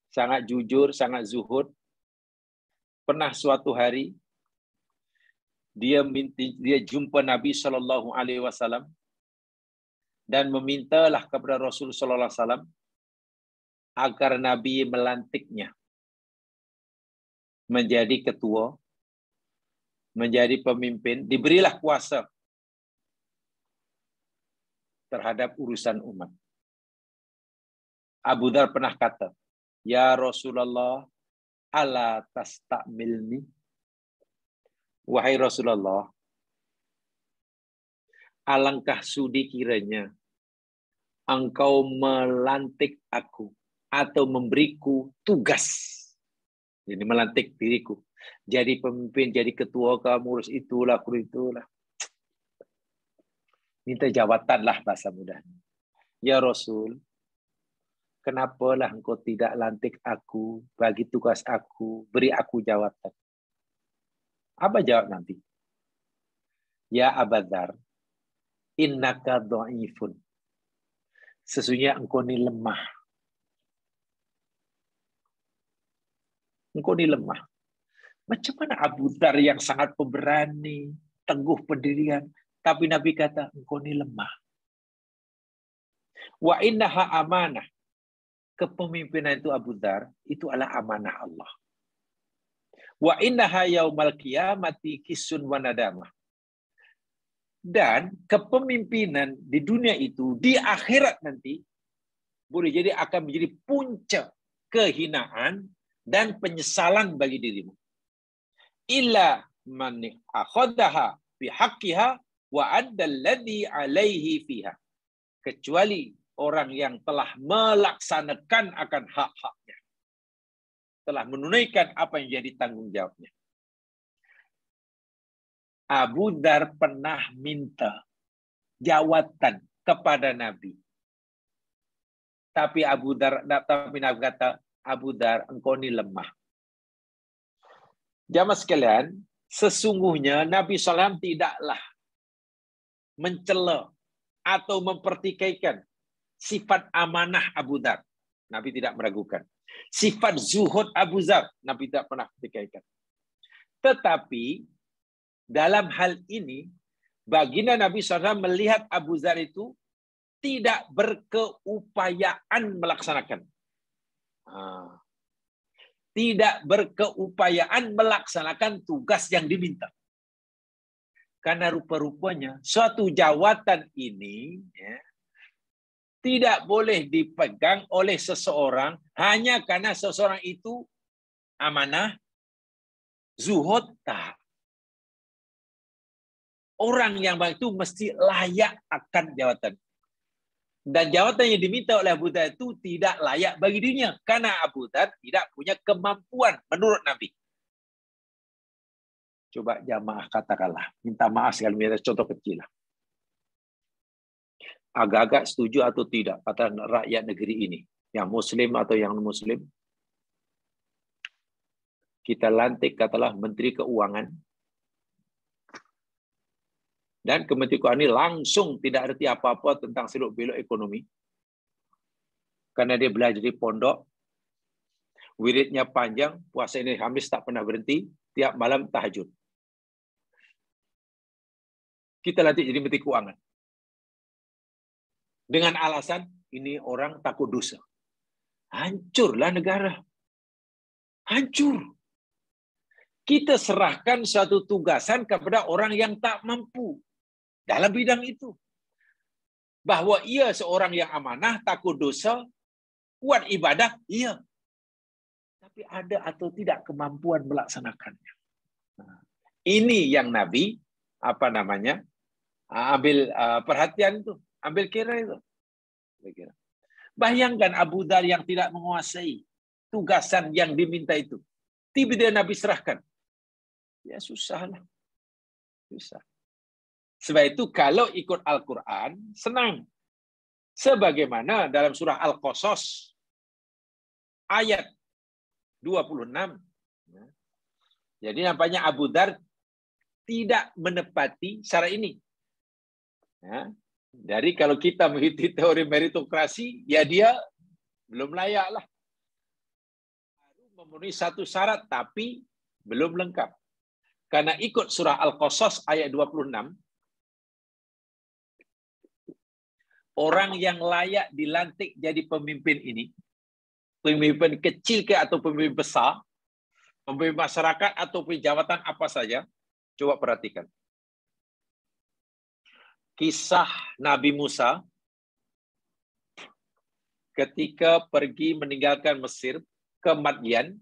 sangat jujur, sangat zuhud. Pernah suatu hari dia jumpa Nabi Shallallahu Alaihi Wasallam dan memintalah kepada Rasul Sallallahu Alaihi Wasallam agar Nabi melantiknya menjadi ketua, menjadi pemimpin, diberilah kuasa terhadap urusan umat. Abu Dzar pernah kata, ya Rasulullah, ala tastamilni. Wahai Rasulullah, alangkah sudi kiranya engkau melantik aku atau memberiku tugas. Jadi melantik diriku. Jadi pemimpin, jadi ketua kamu, urus itulah, itulah. Minta jawatan lah bahasa mudahnya. Ya Rasul, kenapalah engkau tidak lantik aku, bagi tugas aku, beri aku jawatan. Apa jawab nanti? Ya Abu Dzar, innaka dhaifun. Sesungguhnya engkau ini lemah. Engkau ini lemah. Macam mana Abu Dzar yang sangat pemberani, teguh pendirian, tapi Nabi kata, engkau ini lemah. Wa innaha amanah. Kepemimpinan itu Abu Dzar, itu adalah amanah Allah. Wa innaha yaumal qiyamati kisun wa nadamah. Dan kepemimpinan di dunia itu, di akhirat nanti, boleh jadi akan menjadi puncak kehinaan dan penyesalan bagi dirimu. Illa man akhadaha bihaqqiha wa adda alladhi alaihi fiha. Kecuali orang yang telah melaksanakan akan hak-haknya. Telah menunaikan apa yang jadi tanggung jawabnya. Abu Dzar pernah minta jawatan kepada Nabi. Tapi Nabi kata, Abu Dzar, engkau ini lemah. Jamaah sekalian, sesungguhnya Nabi SAW tidaklah mencela atau mempertikaikan sifat amanah Abu Dzar. Nabi tidak meragukan. Sifat zuhud Abu Dzar, Nabi tidak pernah pertikaikan. Tetapi dalam hal ini, baginda Nabi SAW melihat Abu Dzar itu tidak berkeupayaan melaksanakan. Tidak berkeupayaan melaksanakan tugas yang diminta. Karena rupa-rupanya suatu jawatan ini tidak boleh dipegang oleh seseorang hanya karena seseorang itu amanah, zuhud, tak. Orang yang baik itu mesti layak akan jawatan. Dan jawatan yang diminta oleh Abu Dzar itu tidak layak bagi dirinya. Karena Abu Dzar tidak punya kemampuan menurut Nabi. Coba jamaah katakanlah. Minta maaf sekali, minta contoh kecil lah. Agak-agak setuju atau tidak kata rakyat negeri ini. Yang muslim atau yang non-muslim. Kita lantik katalah Menteri Keuangan. Dan Kementerian Keuangan ini langsung tidak arti apa-apa tentang seluk-beluk ekonomi. Karena dia belajar di pondok, wiridnya panjang, puasa ini Khamis tak pernah berhenti, tiap malam tahajud. Kita lantik jadi Menteri Keuangan. Dengan alasan, ini orang takut dosa. Hancurlah negara. Hancur. Kita serahkan suatu tugasan kepada orang yang tak mampu dalam bidang itu. Bahwa ia seorang yang amanah, takut dosa, kuat ibadah, iya. Tapi ada atau tidak kemampuan melaksanakannya. Nah, ini yang Nabi, ambil perhatian itu, ambil kira itu. Bayangkan Abu Dzar yang tidak menguasai tugasan yang diminta itu. Tiba-tiba Nabi serahkan. Ya susahlah. Susah. Sebab itu kalau ikut Al-Quran, senang. Sebagaimana dalam surah Al-Qasas, ayat 26. Jadi nampaknya Abu Dzar tidak menepati syarat ini. Jadi kalau kita mengikuti teori meritokrasi, ya dia belum layak lah. Memenuhi satu syarat, tapi belum lengkap. Karena ikut surah Al-Qasas ayat 26, orang yang layak dilantik jadi pemimpin ini, pemimpin kecil ke atau pemimpin besar, pemimpin masyarakat atau jabatan apa saja, coba perhatikan. Kisah Nabi Musa ketika pergi meninggalkan Mesir ke Madyan,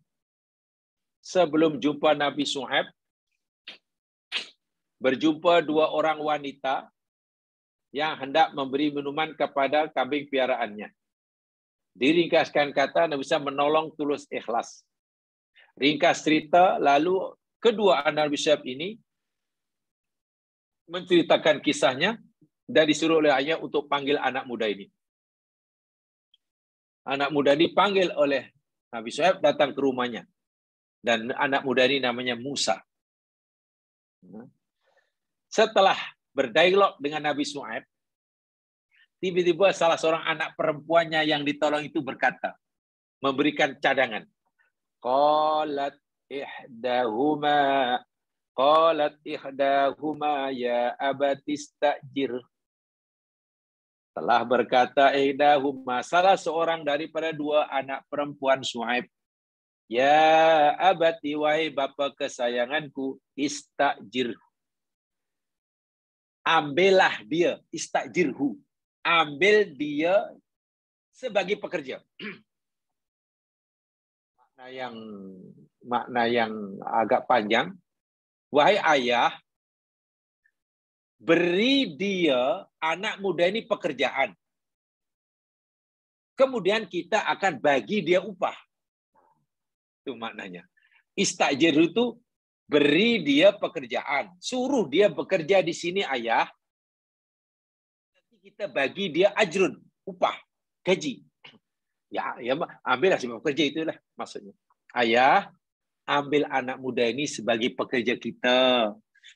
sebelum jumpa Nabi Syuaib, berjumpa dua orang wanita yang hendak memberi minuman kepada kambing piaraannya. Diringkaskan kata, Nabi Musa menolong tulus ikhlas. Ringkas cerita, lalu kedua anak Nabi Syuaib ini menceritakan kisahnya dan disuruh oleh ayah untuk panggil anak muda ini. Anak muda ini dipanggil oleh Nabi Syuaib datang ke rumahnya. Dan anak muda ini namanya Musa. Setelah berdialog dengan Nabi Syuaib, tiba-tiba salah seorang anak perempuannya yang ditolong itu berkata, memberikan cadangan. Qalat ihdahuma ya abatistajir. Telah berkata ihdahuma, salah seorang daripada dua anak perempuan Syuaib. Ya abati, wahai bapa kesayanganku, istajir. Ambillah dia, istajirhu. Ambil dia sebagai pekerja. Makna yang agak panjang. Wahai ayah, beri dia, anak muda ini, pekerjaan. Kemudian kita akan bagi dia upah. Itu maknanya. Istajir itu beri dia pekerjaan. Suruh dia bekerja di sini ayah. Nanti kita bagi dia ajrun, upah, gaji. Ya ambillah sebagai pekerja, itulah maksudnya. Ayah, ambil anak muda ini sebagai pekerja kita.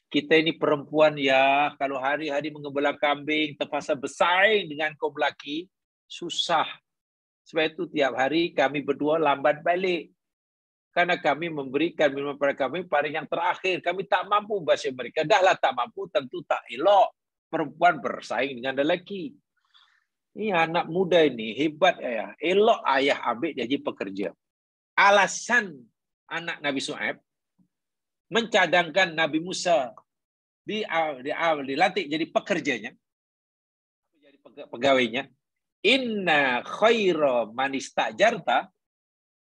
Kita ini perempuan ya, kalau hari-hari mengembala kambing, terpaksa bersaing dengan kaum lelaki, susah. Sebab itu tiap hari kami berdua lambat balik. Karena kami memberikan minuman pada kami pada yang terakhir. Kami tak mampu bahasa mereka. Dahlah tak mampu, tentu tak elok perempuan bersaing dengan lelaki. Ini anak muda ini hebat ayah. Elok ayah ambil dia jadi pekerja. Alasan anak Nabi Syuaib mencadangkan Nabi Musa dilantik jadi pekerjanya, jadi pegawainya. Inna khaira man istajarta,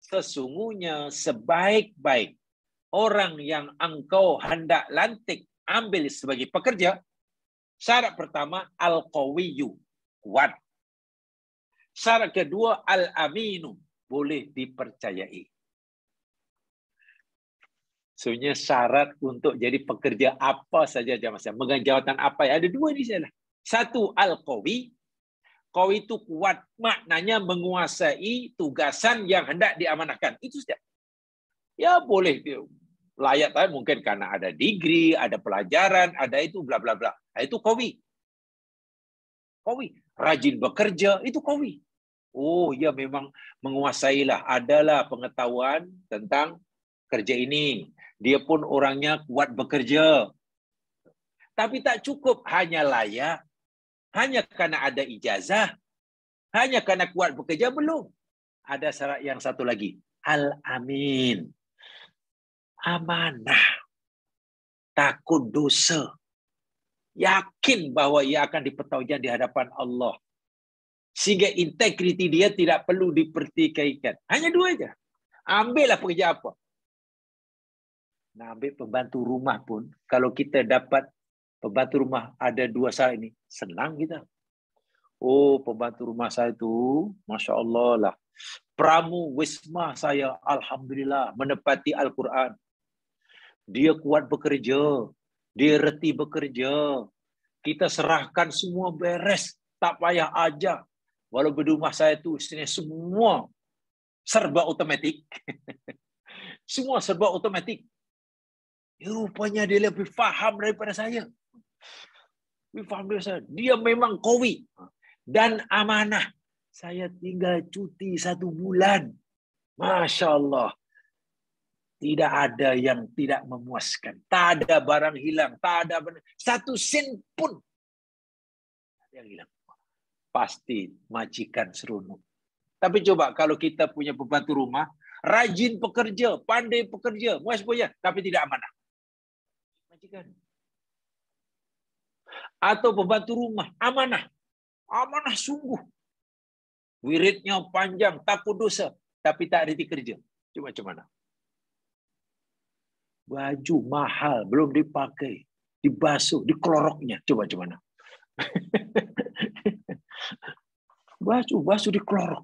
sesungguhnya sebaik-baik orang yang engkau hendak lantik ambil sebagai pekerja, syarat pertama al-qawiyyu, kuat. Syarat kedua al-aminu, boleh dipercayai. Sebenarnya syarat untuk jadi pekerja apa saja jamaah, megang jawatan apa ya, ada dua di sana. Satu al-qawi. Qawi itu kuat, maknanya menguasai tugasan yang hendak diamanahkan. Itu saja. Ya boleh layak, tapi mungkin karena ada degree, ada pelajaran, ada itu bla bla bla. Nah, itu qawi. Qawi, rajin bekerja, itu qawi. Oh ya, memang menguasailah, adalah pengetahuan tentang kerja ini. Dia pun orangnya kuat bekerja. Tapi tak cukup hanya layak. Hanya karena ada ijazah, hanya karena kuat bekerja, belum. Ada syarat yang satu lagi. Al-amin. Amanah. Takut dosa. Yakin bahwa ia akan dipertanggungjawabkan di hadapan Allah. Sehingga integriti dia tidak perlu dipertikaikan. Hanya dua aja. Ambillah pekerja apa. Nah, ambil pembantu rumah pun, kalau kita dapat pembantu rumah ada dua syarat ini, senang kita. Oh, pembantu rumah saya itu, Masya Allah lah. Pramu wisma saya, Alhamdulillah, menepati Al-Quran. Dia kuat bekerja. Dia reti bekerja. Kita serahkan semua beres. Tak payah ajar. Walau di rumah saya itu semua serba otomatik. Semua serba otomatik. Rupanya dia lebih faham daripada saya. Dia memang qawi dan amanah. Saya tinggal cuti 1 bulan. Masya Allah. Tidak ada yang tidak memuaskan. Tak ada barang hilang. Tak ada satu sen pun yang hilang. Pasti majikan seronok. Tapi coba kalau kita punya pembantu rumah, rajin pekerja, pandai pekerja, muas-muas, tapi tidak amanah. Majikan. Atau pembantu rumah, amanah. Amanah sungguh. Wiridnya panjang, takut dosa, tapi tak reti kerja. Cuma mana? Baju mahal, belum dipakai, dibasuh, dikeloroknya. Coba mana? Basuh dikelorok.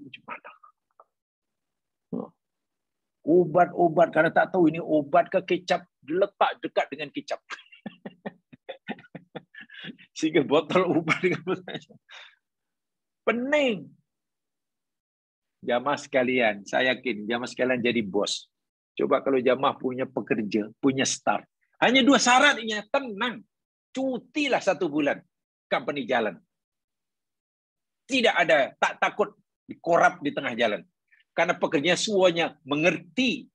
Obat-obat, karena tak tahu ini obat ke kecap, diletak dekat dengan kecap. Sehingga botol obat dengan pening. Jamaah sekalian, saya yakin jamaah sekalian jadi bos. Coba kalau jamaah punya pekerja, punya staff. Hanya 2 syaratnya, tenang. Cutilah 1 bulan. Company jalan. Tidak ada, tak takut dikorap di tengah jalan. Karena pekerjanya semuanya mengerti,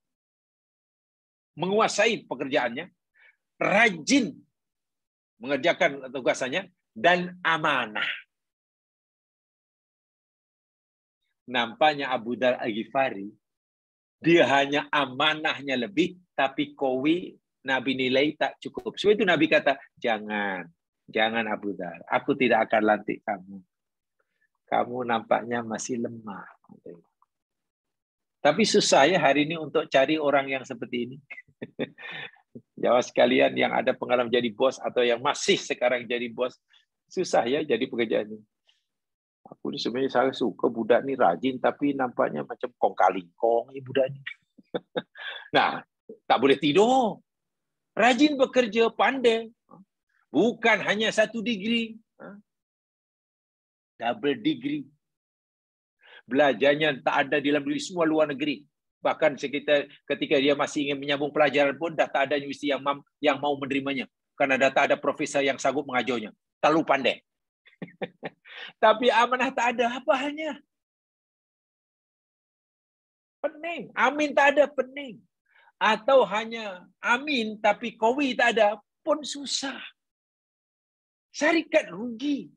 menguasai pekerjaannya, rajin mengerjakan tugasannya, dan amanah. Nampaknya Abu Dzar Al-Ghifari, dia hanya amanahnya lebih, tapi kowi Nabi nilai tak cukup. Sebab itu Nabi kata, jangan Abu Dzar, aku tidak akan lantik kamu. Kamu nampaknya masih lemah. Tapi susah ya hari ini untuk cari orang yang seperti ini. Jawab sekalian yang ada pengalaman jadi bos atau yang masih sekarang jadi bos, susah ya jadi pekerjaan ini. Aku ini sebenarnya saya suka budak ini rajin, tapi nampaknya macam kong kali kong budak ini. Nah, tak boleh tidur. Rajin bekerja, pandai. Bukan hanya 1 degree. Double degree. Belajarnya tak ada di dalam diri semua luar negeri. Bahkan ketika dia masih ingin menyambung pelajaran pun, dah tak ada universiti yang mau menerimanya. Karena dah tak ada profesor yang sanggup mengajarnya. Terlalu pandai. Tapi amanah tak ada, apa halnya? Pening. Amin tak ada, pening. Atau hanya amin tapi kowi tak ada, pun susah. Syarikat rugi.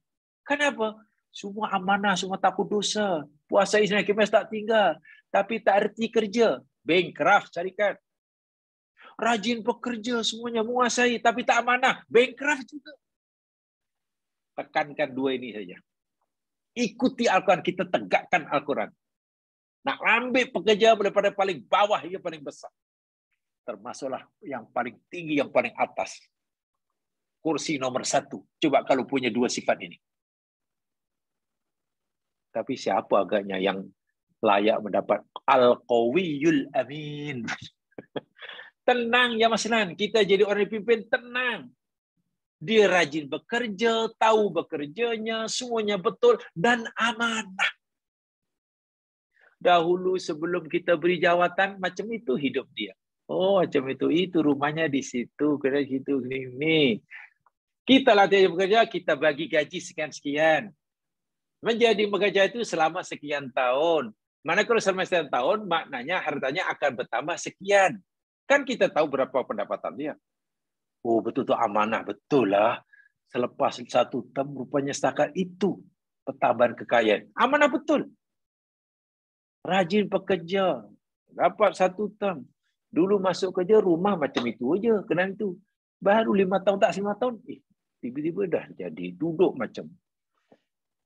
Kenapa? Semua amanah, semua takut dosa. Puasa Isnin Khamis tak tinggal. Tapi tak erti kerja. Bankrupt syarikat. Rajin bekerja, semuanya menguasai. Tapi tak amanah. Bankrupt juga. Tekankan 2 ini saja. Ikuti Al-Quran, kita tegakkan Al-Quran. Nak ambil pekerja daripada paling bawah hingga paling besar. Termasuklah yang paling tinggi, yang paling atas. Kursi nomor 1. Coba kalau punya 2 sifat ini. Tapi siapa agaknya yang layak mendapat Al-Qawiyul Amin? Tenang ya Mas Nan, kita jadi orang pimpin tenang. Dia rajin bekerja, tahu bekerjanya, semuanya betul, dan amanah. Dahulu sebelum kita beri jawatan, macam itu hidup dia. Oh, macam itu rumahnya di situ, kena situ, ini. Kita latih bekerja, kita bagi gaji sekian-sekian. Menjadi bekerja itu selama sekian tahun. Mana kalau selama sekian tahun, maknanya hartanya akan bertambah sekian. Kan kita tahu berapa pendapatan dia. Oh, betul-betul amanah, betul lah. Selepas 1 term, rupanya setakat itu pertambahan kekayaan. Amanah betul. Rajin pekerja. Dapat 1 term. Dulu masuk kerja, rumah macam itu aja. Kenapa itu? Baru 5 tahun, tak 5 tahun. Tiba-tiba dah jadi duduk macam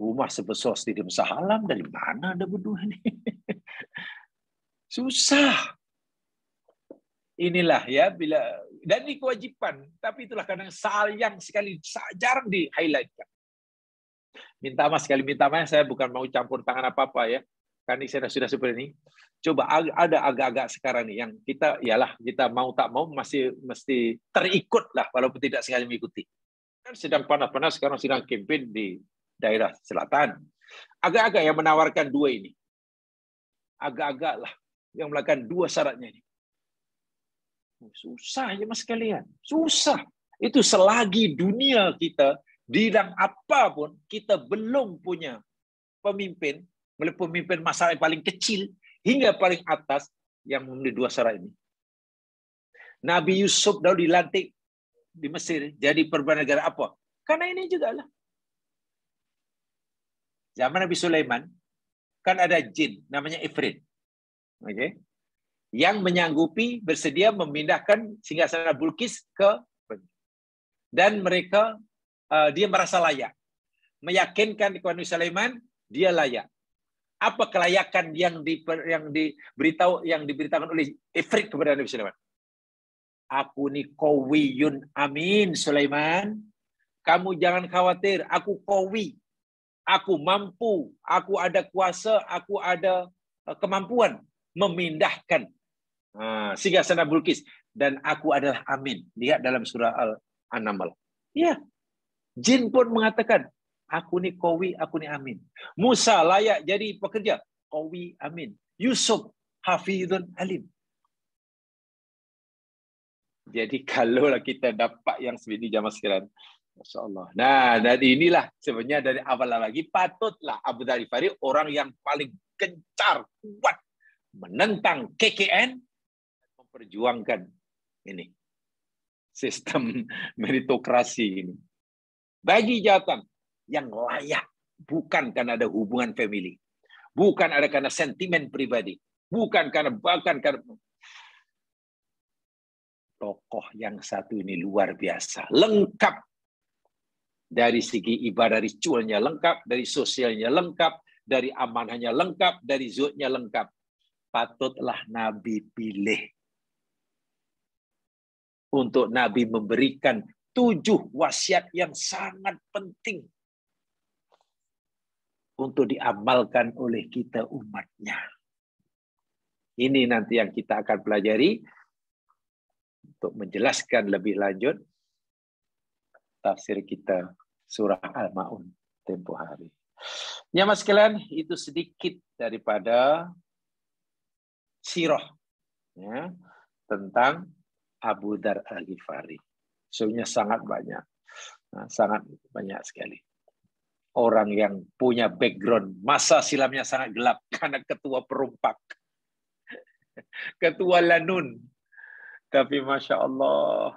rumah sebesar stadium Shah Alam. Dari mana ada berdua ni? Susah. Inilah ya, bila dan ini kewajipan, tapi itulah kadang sayang sekali, jarang di-highlightkan. Minta maaf sekali, minta maaf, saya bukan mau campur tangan apa-apa ya. Karena saya sudah seperti ini. Coba ada agak-agak sekarang nih yang kita, ialah kita mau tak mau mesti terikut lah, walaupun tidak sengaja mengikuti. Kan sedang panas-panas sekarang sedang campaign di daerah selatan. Agak-agak yang menawarkan 2 ini. Agak-agak lah yang melakukan 2 syaratnya ini. Susah ya Mas sekalian. Susah. Itu selagi dunia kita, di dalam apapun, kita belum punya pemimpin, pemimpin masalah yang paling kecil, hingga paling atas, yang memenuhi 2 syarat ini. Nabi Yusuf dahulu dilantik di Mesir, jadi perdana negara apa? Karena ini juga lah. Zaman Nabi Sulaiman, kan ada jin, namanya Ifrit. Okay? Yang menyanggupi bersedia memindahkan singgasana Bilqis ke, dan mereka dia merasa layak, meyakinkan kepada Nabi Sulaiman dia layak. Apa kelayakan yang diberitakan oleh Ifrit kepada Nabi Sulaiman? Aku ni qawiyun amin Sulaiman, Kamu jangan khawatir, aku qawi. Aku mampu, aku ada kuasa, aku ada kemampuan memindahkan Singgasana Bilqis, dan aku adalah amin. Lihat dalam surah An-Naml. Ya, jin pun mengatakan, aku ni qawi, aku ni amin. Musa layak jadi pekerja, qawi, amin. Yusuf hafizun alim. Jadi kalaulah kita dapat yang seperti jamaah sekalian, Masya Allah. Nah, dari inilah sebenarnya dari awal lagi patutlah Abu Dzar Ghifari orang yang paling gencar, kuat menentang KKN, memperjuangkan ini sistem meritokrasi ini. Bagi jawatan yang layak, bukan karena ada hubungan family, bukan ada karena sentimen pribadi, bukan karena bahkan karena tokoh yang satu ini luar biasa, lengkap dari segi ibadah ritualnya lengkap, dari sosialnya lengkap, dari amanahnya lengkap, dari zuhudnya lengkap. Patutlah Nabi pilih untuk Nabi memberikan 7 wasiat yang sangat penting untuk diamalkan oleh kita umatnya. Ini nanti yang kita akan pelajari untuk menjelaskan lebih lanjut tafsir kita surah Al-Ma'un tempoh hari. Ya mas sekalian, itu sedikit daripada sirah ya, tentang Abu Dzar Al-Ghifari. Sebenarnya sangat banyak sekali. Orang yang punya background masa silamnya sangat gelap karena ketua perompak, ketua lanun. Tapi Masya Allah,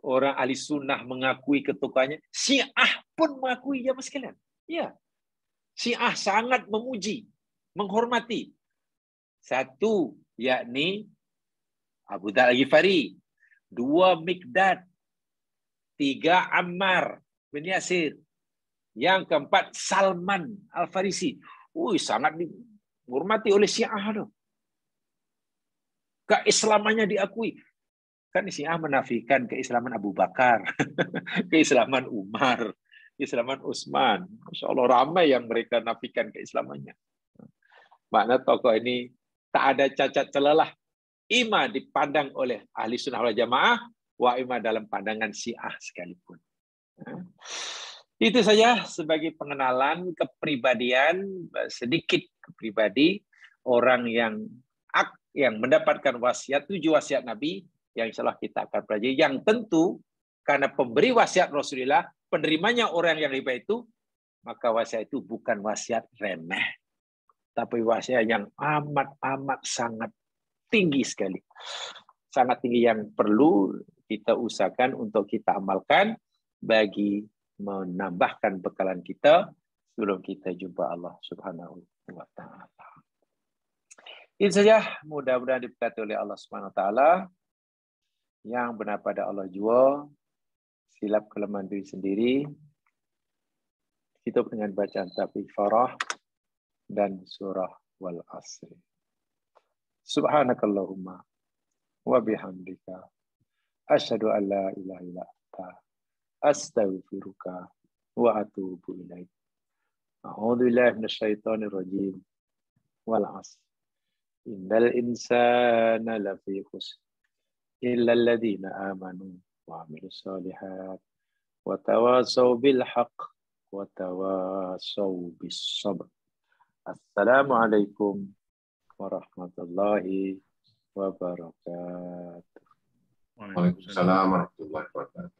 orang ahli sunnah mengakui ketukannya. Syiah pun mengakui ya mas sekalian. Ya, Syiah sangat memuji, menghormati. Satu, yakni Abu Dzar Al-Ghifari. 2, Miqdad. 3, Ammar bin Yasir. Yang keempat, Salman Al-Farisi. Sangat dihormati oleh Syiah tuh. Keislamannya diakui. Kan Syiah menafikan keislaman Abu Bakar, keislaman Umar, keislaman Utsman. Masya Allah, ramai yang mereka nafikan keislamannya. Makna tokoh ini tak ada cacat celalah. Ima dipandang oleh ahli sunnah wal jamaah, wa ima dalam pandangan Syiah sekalipun. Itu saja sebagai pengenalan kepribadian, sedikit kepribadi orang yang mendapatkan wasiat, 7 wasiat Nabi yang insyaallah kita akan pelajari. Yang tentu karena pemberi wasiat Rasulullah, penerimanya orang yang hebat itu, maka wasiat itu bukan wasiat remeh, tapi wasiat yang amat sangat tinggi sekali. Sangat tinggi yang perlu kita usahakan untuk kita amalkan bagi menambahkan bekalan kita sebelum kita jumpa Allah Subhanahu wa taala. Itu saja, mudah-mudahan diberkati oleh Allah Subhanahu wa taala. Yang benar pada Allah jua, silap kelemahan diri sendiri. Hidup dengan bacaan Tafsir Farah dan surah Wal Asr. Subhanakallahumma wa bihamdika asyhadu an la ilaha illa anta astaghfiruka wa atubu ilaik. A'udzu billahi minasyaitonir rajim. Wal 'asr. Innal insana lafi khusr illa alladziina aamanu wa 'amilus shalihat wa tawassaw bil haqq wa tawassaw bis sabr. Assalamualaikum warahmatullahi wabarakatuh. Waalaikumsalam warahmatullahi wabarakatuh.